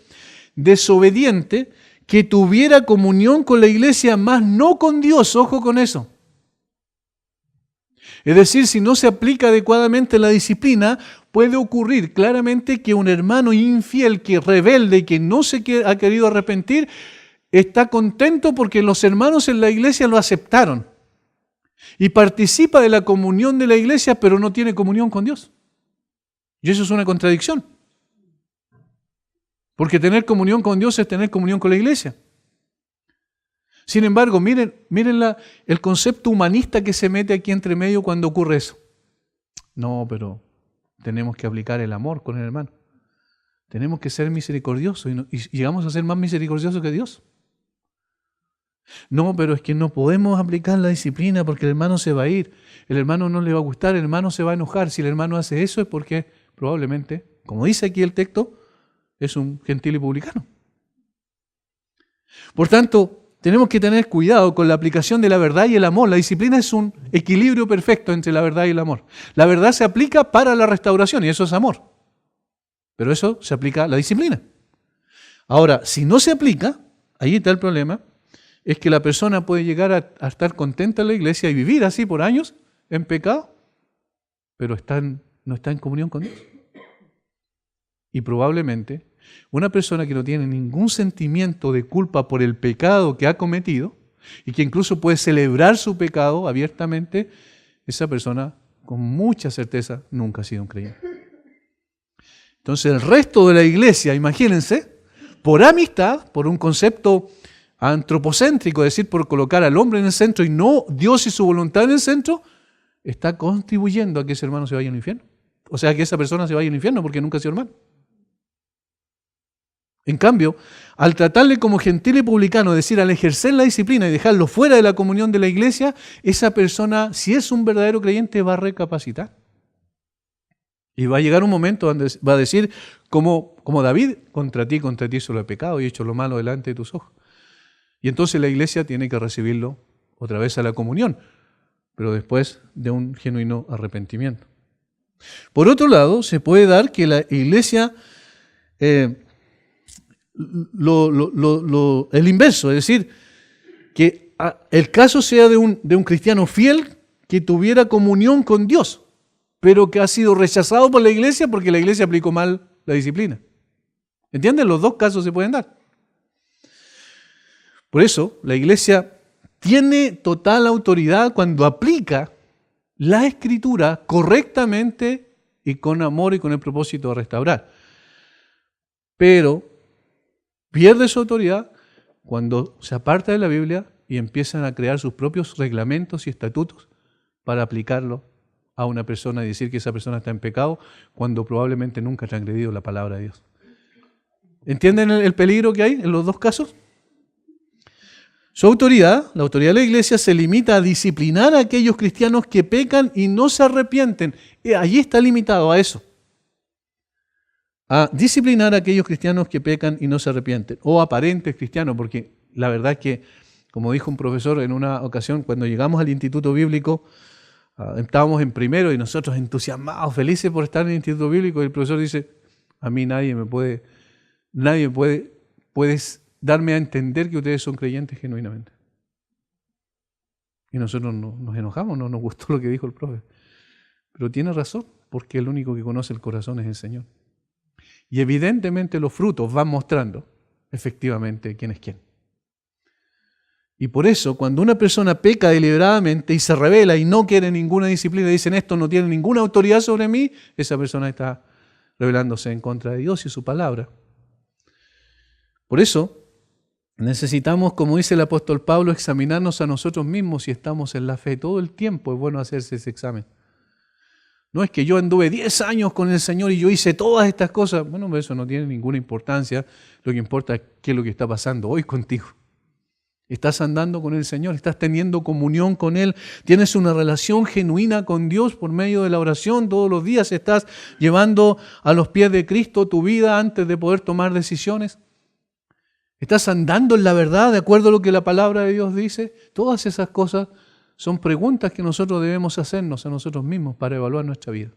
A: desobediente, que tuviera comunión con la iglesia, mas no con Dios. Ojo con eso. Es decir, si no se aplica adecuadamente la disciplina, puede ocurrir claramente que un hermano infiel, que rebelde, que no se ha querido arrepentir, está contento porque los hermanos en la iglesia lo aceptaron. Y participa de la comunión de la iglesia, pero no tiene comunión con Dios. Y eso es una contradicción. Porque tener comunión con Dios es tener comunión con la iglesia. Sin embargo, miren el concepto humanista que se mete aquí entre medio cuando ocurre eso. No, pero tenemos que aplicar el amor con el hermano. Tenemos que ser misericordiosos y llegamos a ser más misericordiosos que Dios. No, pero es que no podemos aplicar la disciplina porque el hermano se va a ir, el hermano no le va a gustar, el hermano se va a enojar. Si el hermano hace eso es porque probablemente, como dice aquí el texto, es un gentil y publicano. Por tanto, tenemos que tener cuidado con la aplicación de la verdad y el amor. La disciplina es un equilibrio perfecto entre la verdad y el amor. La verdad se aplica para la restauración y eso es amor. Pero eso se aplica a la disciplina. Ahora, si no se aplica, ahí está el problema, es que la persona puede llegar a estar contenta en la iglesia y vivir así por años en pecado, pero no está en comunión con Dios. Y probablemente una persona que no tiene ningún sentimiento de culpa por el pecado que ha cometido y que incluso puede celebrar su pecado abiertamente, esa persona con mucha certeza nunca ha sido un creyente. Entonces el resto de la iglesia, imagínense, por amistad, por un concepto antropocéntrico, es decir, por colocar al hombre en el centro y no Dios y su voluntad en el centro, está contribuyendo a que ese hermano se vaya al infierno. O sea, que esa persona se vaya al infierno porque nunca ha sido hermano. En cambio, al tratarle como gentil y publicano, es decir, al ejercer la disciplina y dejarlo fuera de la comunión de la iglesia, esa persona, si es un verdadero creyente, va a recapacitar. Y va a llegar un momento donde va a decir, como David, contra ti solo he pecado y he hecho lo malo delante de tus ojos. Y entonces la iglesia tiene que recibirlo otra vez a la comunión, pero después de un genuino arrepentimiento. Por otro lado, se puede dar que la iglesia, el inverso, es decir, que el caso sea de un cristiano fiel que tuviera comunión con Dios, pero que ha sido rechazado por la iglesia porque la iglesia aplicó mal la disciplina. ¿Entienden? Los dos casos se pueden dar. Por eso, la iglesia tiene total autoridad cuando aplica la Escritura correctamente y con amor y con el propósito de restaurar. Pero pierde su autoridad cuando se aparta de la Biblia y empiezan a crear sus propios reglamentos y estatutos para aplicarlo a una persona y decir que esa persona está en pecado cuando probablemente nunca ha transgredido la palabra de Dios. ¿Entienden el peligro que hay en los dos casos? Su autoridad, la autoridad de la iglesia, se limita a disciplinar a aquellos cristianos que pecan y no se arrepienten. Allí está limitado a eso. A disciplinar a aquellos cristianos que pecan y no se arrepienten. O aparentes cristianos, porque la verdad es que, como dijo un profesor en una ocasión, cuando llegamos al instituto bíblico, estábamos en primero y nosotros entusiasmados, felices por estar en el instituto bíblico, y el profesor dice, a mí nadie puede darme a entender que ustedes son creyentes genuinamente. Y nosotros nos enojamos, no nos gustó lo que dijo el profe. Pero tiene razón, porque el único que conoce el corazón es el Señor. Y evidentemente los frutos van mostrando efectivamente quién es quién. Y por eso, cuando una persona peca deliberadamente y se rebela y no quiere ninguna disciplina, dicen esto no tiene ninguna autoridad sobre mí, esa persona está rebelándose en contra de Dios y su palabra. Por eso, necesitamos, como dice el apóstol Pablo, examinarnos a nosotros mismos si estamos en la fe. Todo el tiempo es bueno hacerse ese examen. No es que yo anduve 10 años con el Señor y yo hice todas estas cosas. Bueno, eso no tiene ninguna importancia. Lo que importa es qué es lo que está pasando hoy contigo. Estás andando con el Señor, estás teniendo comunión con Él, tienes una relación genuina con Dios por medio de la oración. Todos los días estás llevando a los pies de Cristo tu vida antes de poder tomar decisiones. Estás andando en la verdad de acuerdo a lo que la palabra de Dios dice. Todas esas cosas son preguntas que nosotros debemos hacernos a nosotros mismos para evaluar nuestra vida.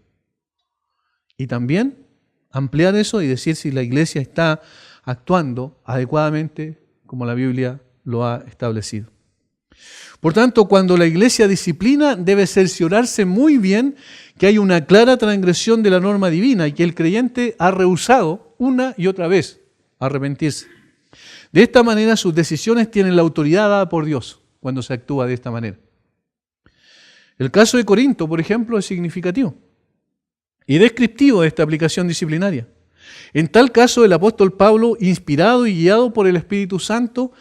A: Y también ampliar eso y decir si la iglesia está actuando adecuadamente como la Biblia lo ha establecido. Por tanto, cuando la iglesia disciplina, debe cerciorarse muy bien que hay una clara transgresión de la norma divina y que el creyente ha rehusado una y otra vez arrepentirse. De esta manera, sus decisiones tienen la autoridad dada por Dios cuando se actúa de esta manera. El caso de Corinto, por ejemplo, es significativo y descriptivo de esta aplicación disciplinaria. En tal caso, el apóstol Pablo, inspirado y guiado por el Espíritu Santo,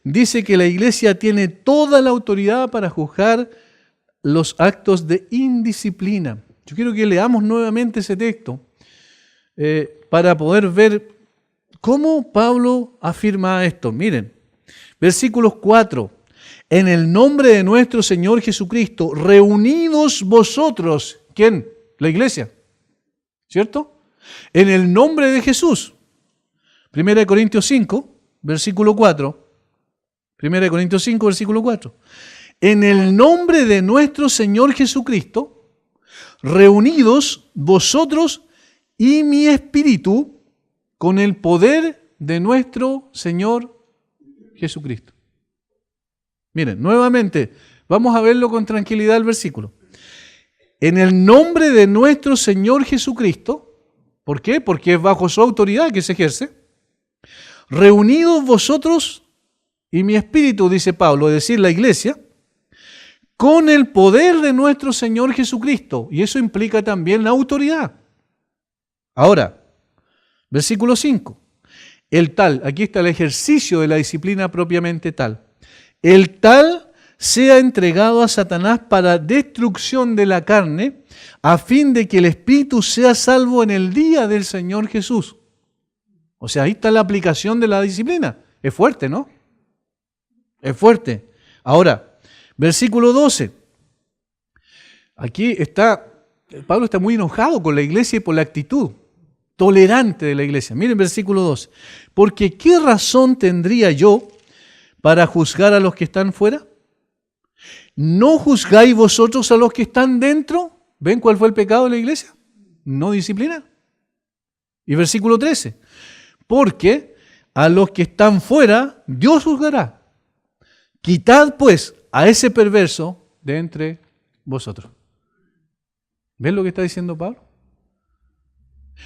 A: dice que la iglesia tiene toda la autoridad para juzgar los actos de indisciplina. Yo quiero que leamos nuevamente ese texto para poder ver cómo Pablo afirma esto. Miren, versículos 4. En el nombre de nuestro Señor Jesucristo, reunidos vosotros, ¿quién? La iglesia, ¿cierto? En el nombre de Jesús. 1 Corintios 5, versículo 4. 1 Corintios 5, versículo 4. En el nombre de nuestro Señor Jesucristo, reunidos vosotros y mi espíritu con el poder de nuestro Señor Jesucristo. Miren, nuevamente, vamos a verlo con tranquilidad el versículo. En el nombre de nuestro Señor Jesucristo, ¿por qué? Porque es bajo su autoridad que se ejerce. Reunidos vosotros y mi espíritu, dice Pablo, es decir, la iglesia, con el poder de nuestro Señor Jesucristo. Y eso implica también la autoridad. Ahora, versículo 5. El tal, aquí está el ejercicio de la disciplina propiamente tal. El tal sea entregado a Satanás para destrucción de la carne, a fin de que el espíritu sea salvo en el día del Señor Jesús. O sea, ahí está la aplicación de la disciplina. Es fuerte, ¿no? Es fuerte. Ahora, versículo 12. Aquí está, Pablo está muy enojado con la iglesia y por la actitud tolerante de la iglesia. Miren versículo 12. Porque ¿qué razón tendría yo para juzgar a los que están fuera? ¿No juzgáis vosotros a los que están dentro? ¿Ven cuál fue el pecado de la iglesia? No disciplinar. Y versículo 13. Porque a los que están fuera, Dios juzgará. Quitad pues a ese perverso de entre vosotros. ¿Ven lo que está diciendo Pablo?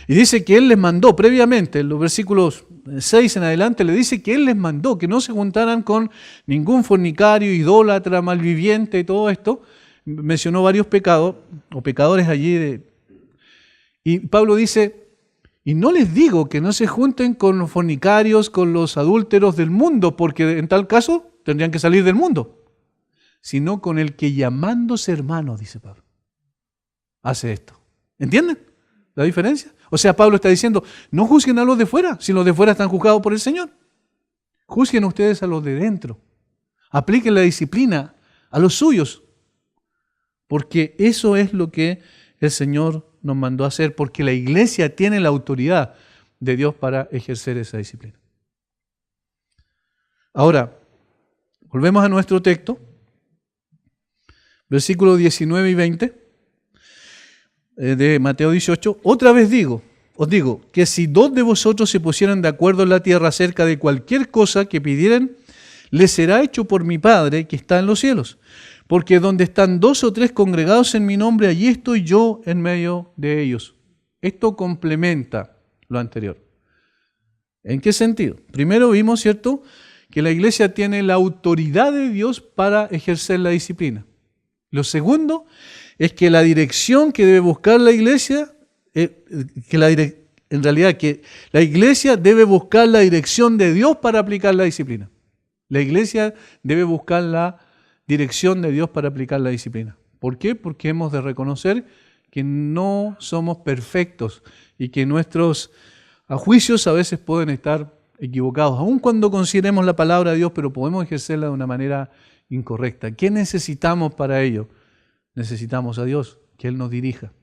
A: Y dice que Él les mandó previamente, en los versículos 6 en adelante, le dice que Él les mandó que no se juntaran con ningún fornicario, idólatra, malviviente y todo esto. Mencionó varios pecados o pecadores allí. Y Pablo dice, y no les digo que no se junten con los fornicarios, con los adúlteros del mundo, porque en tal caso tendrían que salir del mundo, sino con el que llamándose hermano, dice Pablo, hace esto. ¿Entienden la diferencia? O sea, Pablo está diciendo, no juzguen a los de fuera, si los de fuera están juzgados por el Señor. Juzguen ustedes a los de dentro. Apliquen la disciplina a los suyos, porque eso es lo que el Señor nos mandó a hacer, porque la iglesia tiene la autoridad de Dios para ejercer esa disciplina. Ahora, volvemos a nuestro texto, versículos 19 y 20 de Mateo 18. Otra vez os digo, que si dos de vosotros se pusieran de acuerdo en la tierra acerca de cualquier cosa que pidieran, les será hecho por mi Padre que está en los cielos. Porque donde están 2 o 3 congregados en mi nombre, allí estoy yo en medio de ellos. Esto complementa lo anterior. ¿En qué sentido? Primero vimos, ¿cierto?, que la iglesia tiene la autoridad de Dios para ejercer la disciplina. Lo segundo es que la dirección que debe buscar la iglesia, en realidad que la iglesia debe buscar la dirección de Dios para aplicar la disciplina. La iglesia debe buscar la dirección de Dios para aplicar la disciplina. ¿Por qué? Porque hemos de reconocer que no somos perfectos y que nuestros juicios a veces pueden estar equivocados, aun cuando consideremos la palabra de Dios, pero podemos ejercerla de una manera incorrecta. ¿Qué necesitamos para ello? Necesitamos a Dios, que Él nos dirija.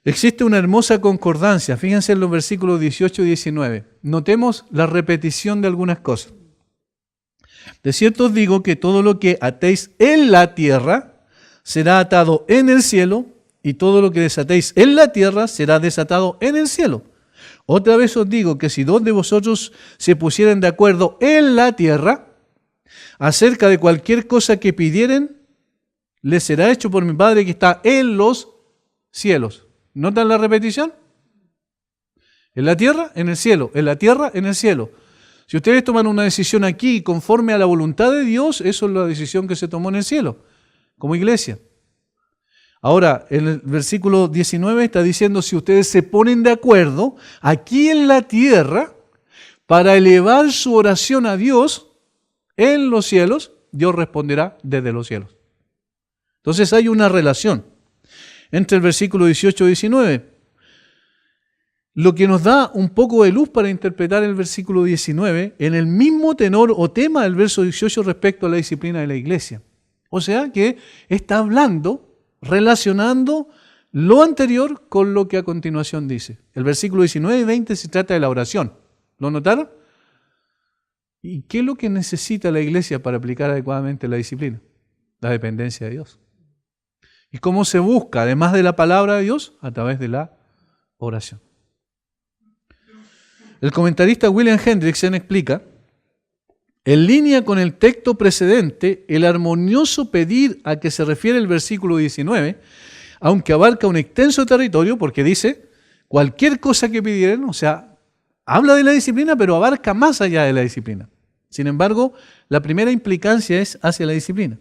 A: Existe una hermosa concordancia, fíjense en los versículos 18 y 19. Notemos la repetición de algunas cosas. De cierto os digo que todo lo que atéis en la tierra será atado en el cielo, y todo lo que desatéis en la tierra será desatado en el cielo. Otra vez os digo que si dos de vosotros se pusieren de acuerdo en la tierra acerca de cualquier cosa que pidieren, les será hecho por mi Padre que está en los cielos. ¿Notan la repetición? En la tierra, en el cielo. En la tierra, en el cielo. Si ustedes toman una decisión aquí conforme a la voluntad de Dios, eso es la decisión que se tomó en el cielo, como iglesia. Ahora, en el versículo 19 está diciendo, si ustedes se ponen de acuerdo aquí en la tierra para elevar su oración a Dios en los cielos, Dios responderá desde los cielos. Entonces hay una relación entre el versículo 18 y 19. Lo que nos da un poco de luz para interpretar el versículo 19 en el mismo tenor o tema del verso 18 respecto a la disciplina de la iglesia. O sea que está hablando, relacionando lo anterior con lo que a continuación dice. El versículo 19 y 20 se trata de la oración. ¿Lo notaron? ¿Y qué es lo que necesita la iglesia para aplicar adecuadamente la disciplina? La dependencia de Dios. ¿Y cómo se busca, además de la palabra de Dios? A través de la oración. El comentarista William Hendrickson explica, en línea con el texto precedente, el armonioso pedir a que se refiere el versículo 19, aunque abarca un extenso territorio, porque dice, cualquier cosa que pidieran, o sea, habla de la disciplina, pero abarca más allá de la disciplina. Sin embargo, la primera implicancia es hacia la disciplina.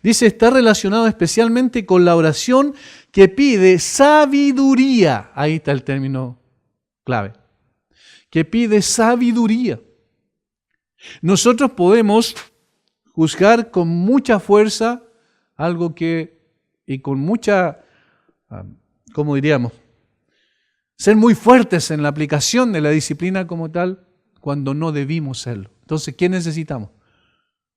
A: Dice, está relacionado especialmente con la oración que pide sabiduría. Ahí está el término clave. Que pide sabiduría. Nosotros podemos juzgar con mucha fuerza algo y con mucha, ¿cómo diríamos? Ser muy fuertes en la aplicación de la disciplina como tal, cuando no debimos serlo. Entonces, ¿qué necesitamos?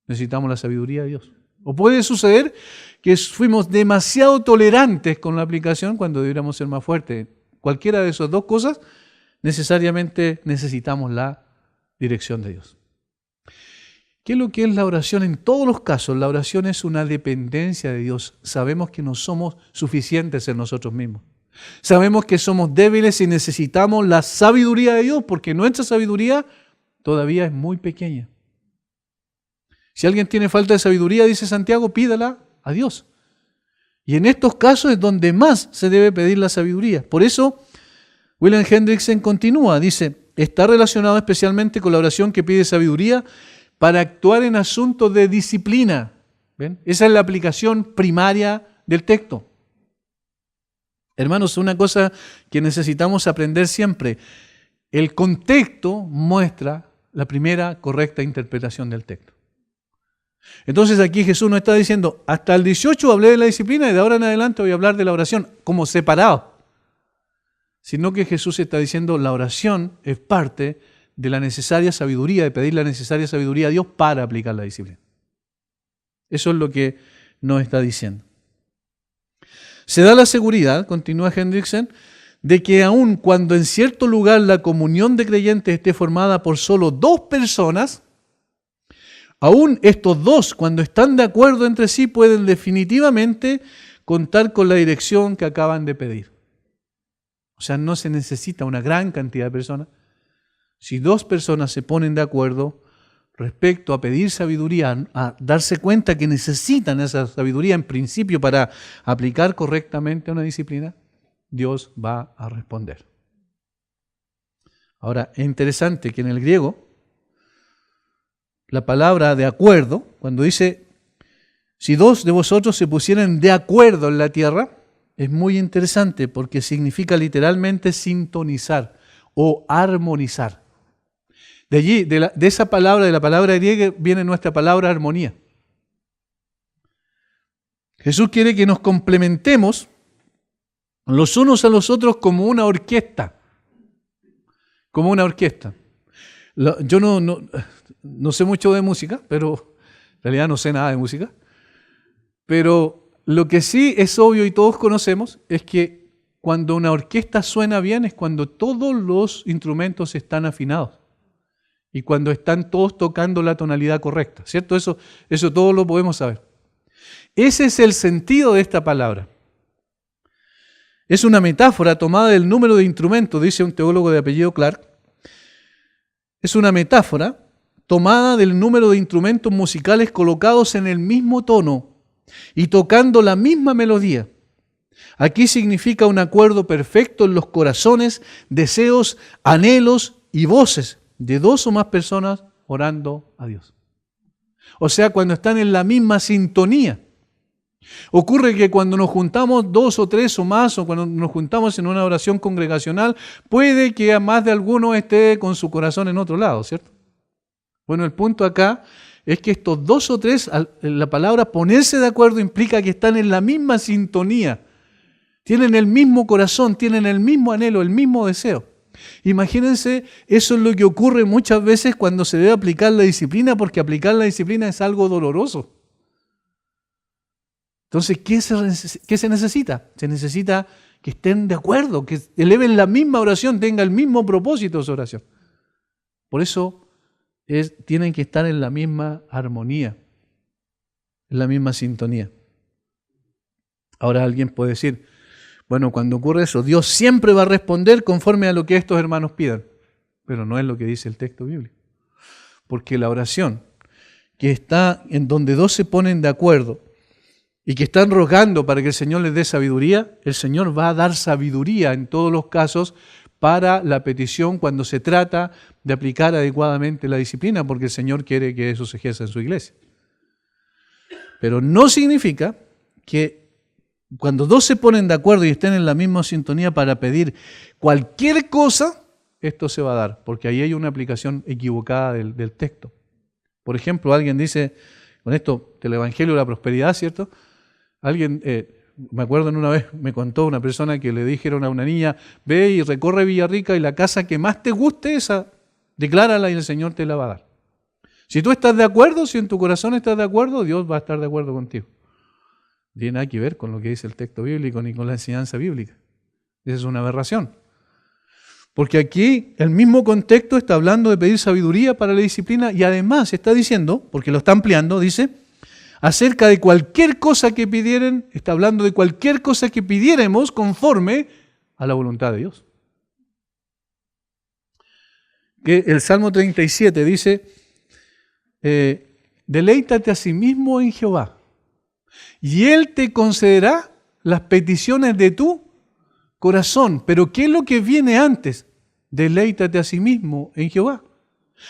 A: Necesitamos la sabiduría de Dios. O puede suceder que fuimos demasiado tolerantes con la aplicación cuando deberíamos ser más fuertes. Cualquiera de esas dos cosas, necesariamente necesitamos la dirección de Dios. ¿Qué es lo que es la oración? En todos los casos, la oración es una dependencia de Dios. Sabemos que no somos suficientes en nosotros mismos. Sabemos que somos débiles y necesitamos la sabiduría de Dios, porque nuestra sabiduría todavía es muy pequeña. Si alguien tiene falta de sabiduría, dice Santiago, pídala a Dios. Y en estos casos es donde más se debe pedir la sabiduría. Por eso, William Hendrickson continúa, dice, está relacionado especialmente con la oración que pide sabiduría para actuar en asuntos de disciplina. ¿Ven? Esa es la aplicación primaria del texto. Hermanos, una cosa que necesitamos aprender siempre, el contexto muestra la primera correcta interpretación del texto. Entonces aquí Jesús nos está diciendo, hasta el 18 hablé de la disciplina y de ahora en adelante voy a hablar de la oración como separado. Sino que Jesús está diciendo la oración es parte de la necesaria sabiduría, de pedir la necesaria sabiduría a Dios para aplicar la disciplina. Eso es lo que nos está diciendo. Se da la seguridad, continúa Hendrickson, de que aun cuando en cierto lugar la comunión de creyentes esté formada por solo dos personas, aún estos dos, cuando están de acuerdo entre sí, pueden definitivamente contar con la dirección que acaban de pedir. O sea, no se necesita una gran cantidad de personas. Si dos personas se ponen de acuerdo respecto a pedir sabiduría, a darse cuenta que necesitan esa sabiduría en principio para aplicar correctamente una disciplina, Dios va a responder. Ahora, es interesante que en el griego, la palabra de acuerdo, cuando dice, si dos de vosotros se pusieran de acuerdo en la tierra, es muy interesante porque significa literalmente sintonizar o armonizar. De allí, de esa palabra, de la palabra griega, viene nuestra palabra armonía. Jesús quiere que nos complementemos los unos a los otros como una orquesta. Como una orquesta. Yo no sé mucho de música, pero en realidad no sé nada de música. Pero lo que sí es obvio y todos conocemos es que cuando una orquesta suena bien es cuando todos los instrumentos están afinados. y cuando están todos tocando la tonalidad correcta, ¿cierto? Eso todo lo podemos saber. Ese es el sentido de esta palabra. Es una metáfora tomada del número de instrumentos, dice un teólogo de apellido Clark. Es una metáfora tomada del número de instrumentos musicales colocados en el mismo tono y tocando la misma melodía. Aquí significa un acuerdo perfecto en los corazones, deseos, anhelos y voces de dos o más personas orando a Dios. O sea, cuando están en la misma sintonía. Ocurre que cuando nos juntamos dos o tres o más, o cuando nos juntamos en una oración congregacional, puede que a más de alguno esté con su corazón en otro lado, ¿cierto? Bueno, el punto acá es que estos dos o tres, la palabra ponerse de acuerdo implica que están en la misma sintonía, tienen el mismo corazón, tienen el mismo anhelo, el mismo deseo. Imagínense, eso es lo que ocurre muchas veces cuando se debe aplicar la disciplina, porque aplicar la disciplina es algo doloroso. Entonces, ¿qué se necesita? Se necesita que estén de acuerdo, que eleven la misma oración, tenga el mismo propósito su oración. Por eso tienen que estar en la misma armonía, en la misma sintonía. Ahora alguien puede decir, bueno, cuando ocurre eso, Dios siempre va a responder conforme a lo que estos hermanos pidan. Pero no es lo que dice el texto bíblico. Porque la oración que está en donde dos se ponen de acuerdo y que están rogando para que el Señor les dé sabiduría, el Señor va a dar sabiduría en todos los casos para la petición cuando se trata de aplicar adecuadamente la disciplina, porque el Señor quiere que eso se ejerza en su iglesia. Pero no significa que cuando dos se ponen de acuerdo y estén en la misma sintonía para pedir cualquier cosa, esto se va a dar, porque ahí hay una aplicación equivocada del texto. Por ejemplo, alguien dice, con esto del Evangelio de la Prosperidad, ¿cierto? Alguien, me acuerdo en una vez, me contó una persona que le dijeron a una niña, ve y recorre Villarrica y la casa que más te guste, esa, declárala y el Señor te la va a dar. Si tú estás de acuerdo, si en tu corazón estás de acuerdo, Dios va a estar de acuerdo contigo. No tiene nada que ver con lo que dice el texto bíblico ni con la enseñanza bíblica. Esa es una aberración. Porque aquí el mismo contexto está hablando de pedir sabiduría para la disciplina y además está diciendo, porque lo está ampliando, dice, acerca de cualquier cosa que pidieren, está hablando de cualquier cosa que pidiéremos conforme a la voluntad de Dios. Que el Salmo 37 dice, deleítate a sí mismo en Jehová, y Él te concederá las peticiones de tu corazón. Pero ¿qué es lo que viene antes? Deleítate a sí mismo en Jehová.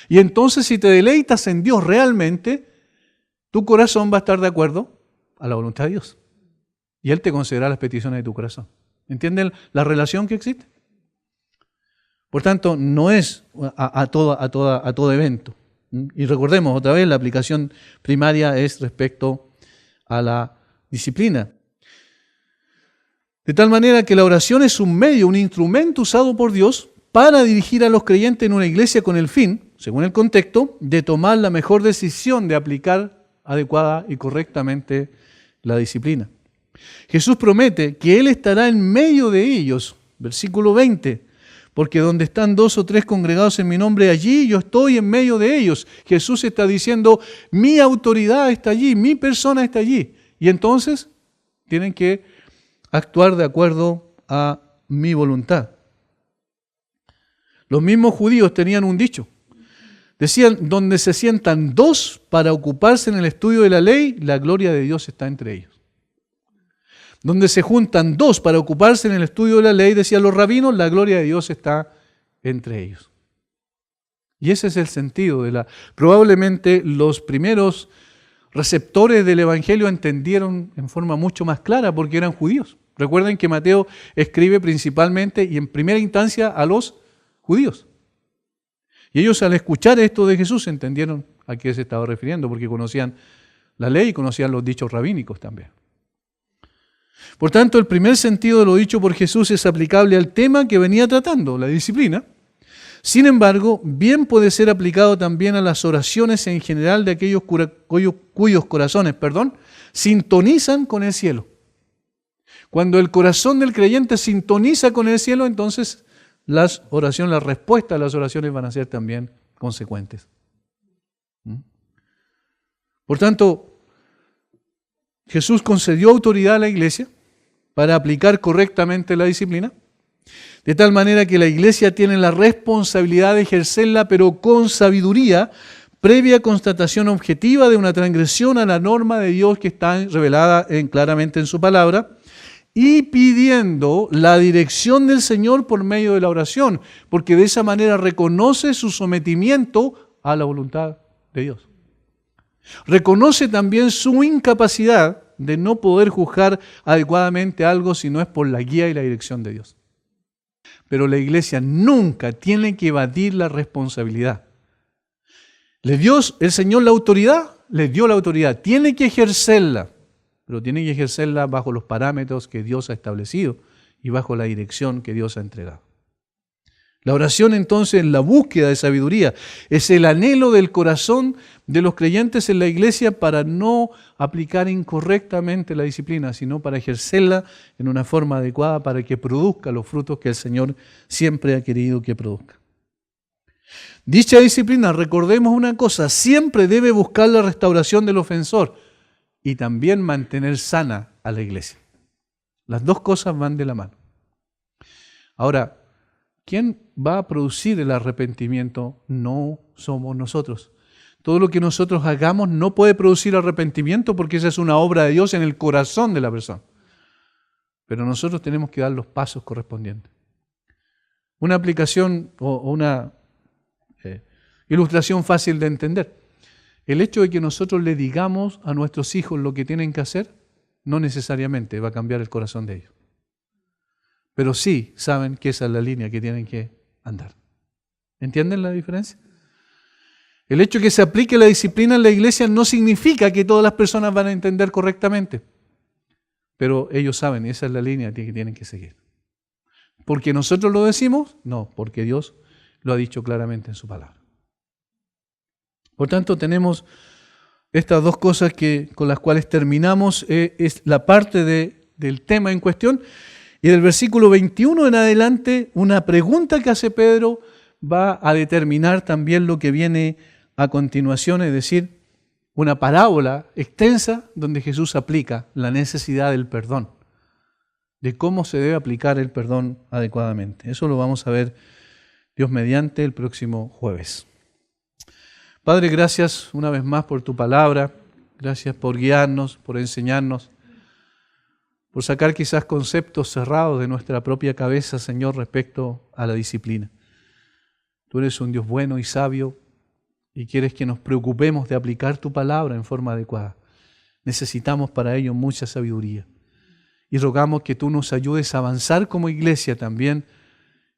A: Y entonces si te deleitas en Dios realmente, tu corazón va a estar de acuerdo a la voluntad de Dios. Y Él te concederá las peticiones de tu corazón. ¿Entienden la relación que existe? Por tanto, no es a todo evento. Y recordemos otra vez, la aplicación primaria es respecto a la disciplina. De tal manera que la oración es un medio, un instrumento usado por Dios para dirigir a los creyentes en una iglesia con el fin, según el contexto, de tomar la mejor decisión de aplicar adecuada y correctamente la disciplina. Jesús promete que Él estará en medio de ellos, versículo 20, porque donde están dos o tres congregados en mi nombre, allí yo estoy en medio de ellos. Jesús está diciendo, mi autoridad está allí, mi persona está allí. Y entonces tienen que actuar de acuerdo a mi voluntad. Los mismos judíos tenían un dicho. Decían, donde se sientan dos para ocuparse en el estudio de la ley, la gloria de Dios está entre ellos. Donde se juntan dos para ocuparse en el estudio de la ley, decían los rabinos, la gloria de Dios está entre ellos. Y ese es el sentido de probablemente los primeros receptores del Evangelio entendieron en forma mucho más clara porque eran judíos. Recuerden que Mateo escribe principalmente y en primera instancia a los judíos. Y ellos al escuchar esto de Jesús entendieron a qué se estaba refiriendo, porque conocían la ley y conocían los dichos rabínicos también. Por tanto, el primer sentido de lo dicho por Jesús es aplicable al tema que venía tratando, la disciplina. Sin embargo, bien puede ser aplicado también a las oraciones en general de aquellos cuyos corazones, sintonizan con el cielo. Cuando el corazón del creyente sintoniza con el cielo, entonces las respuestas a las oraciones van a ser también consecuentes. Por tanto, Jesús concedió autoridad a la iglesia para aplicar correctamente la disciplina, de tal manera que la iglesia tiene la responsabilidad de ejercerla, pero con sabiduría, previa constatación objetiva de una transgresión a la norma de Dios que está revelada claramente en su palabra, y pidiendo la dirección del Señor por medio de la oración, porque de esa manera reconoce su sometimiento a la voluntad de Dios. Reconoce también su incapacidad de no poder juzgar adecuadamente algo si no es por la guía y la dirección de Dios. Pero la iglesia nunca tiene que evadir la responsabilidad. ¿Le dio el Señor la autoridad? Le dio la autoridad. Tiene que ejercerla, pero tiene que ejercerla bajo los parámetros que Dios ha establecido y bajo la dirección que Dios ha entregado. La oración entonces es la búsqueda de sabiduría, es el anhelo del corazón de los creyentes en la iglesia para no aplicar incorrectamente la disciplina, sino para ejercerla en una forma adecuada para que produzca los frutos que el Señor siempre ha querido que produzca. Dicha disciplina, recordemos una cosa, siempre debe buscar la restauración del ofensor y también mantener sana a la iglesia. Las dos cosas van de la mano. Ahora, ¿quién va a producir el arrepentimiento? No somos nosotros. Todo lo que nosotros hagamos no puede producir arrepentimiento porque esa es una obra de Dios en el corazón de la persona. Pero nosotros tenemos que dar los pasos correspondientes. Una aplicación o una ilustración fácil de entender. El hecho de que nosotros le digamos a nuestros hijos lo que tienen que hacer no necesariamente va a cambiar el corazón de ellos. Pero sí saben que esa es la línea que tienen que andar. ¿Entienden la diferencia? El hecho de que se aplique la disciplina en la iglesia no significa que todas las personas van a entender correctamente. Pero ellos saben, esa es la línea que tienen que seguir. ¿Porque nosotros lo decimos? No, porque Dios lo ha dicho claramente en su palabra. Por tanto, tenemos estas dos cosas con las cuales terminamos es la parte del tema en cuestión. Y del versículo 21 en adelante, una pregunta que hace Pedro va a determinar también lo que viene a continuación, es decir, una parábola extensa donde Jesús aplica la necesidad del perdón, de cómo se debe aplicar el perdón adecuadamente. Eso lo vamos a ver, Dios mediante, el próximo jueves. Padre, gracias una vez más por tu palabra, gracias por guiarnos, por enseñarnos, por sacar quizás conceptos cerrados de nuestra propia cabeza, Señor, respecto a la disciplina. Tú eres un Dios bueno y sabio y quieres que nos preocupemos de aplicar tu palabra en forma adecuada. Necesitamos para ello mucha sabiduría. Y rogamos que tú nos ayudes a avanzar como iglesia también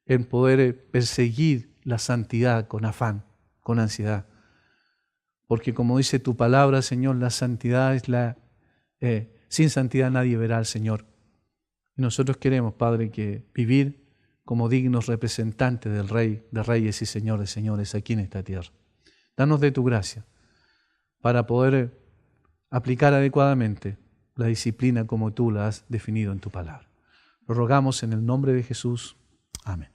A: en poder perseguir la santidad con afán, con ansiedad. Porque como dice tu palabra, Señor, la santidad es sin santidad nadie verá al Señor. Y nosotros queremos, Padre, que vivir como dignos representantes del Rey de Reyes y Señor de Señores aquí en esta tierra. Danos de tu gracia para poder aplicar adecuadamente la disciplina como tú la has definido en tu palabra. Lo rogamos en el nombre de Jesús. Amén.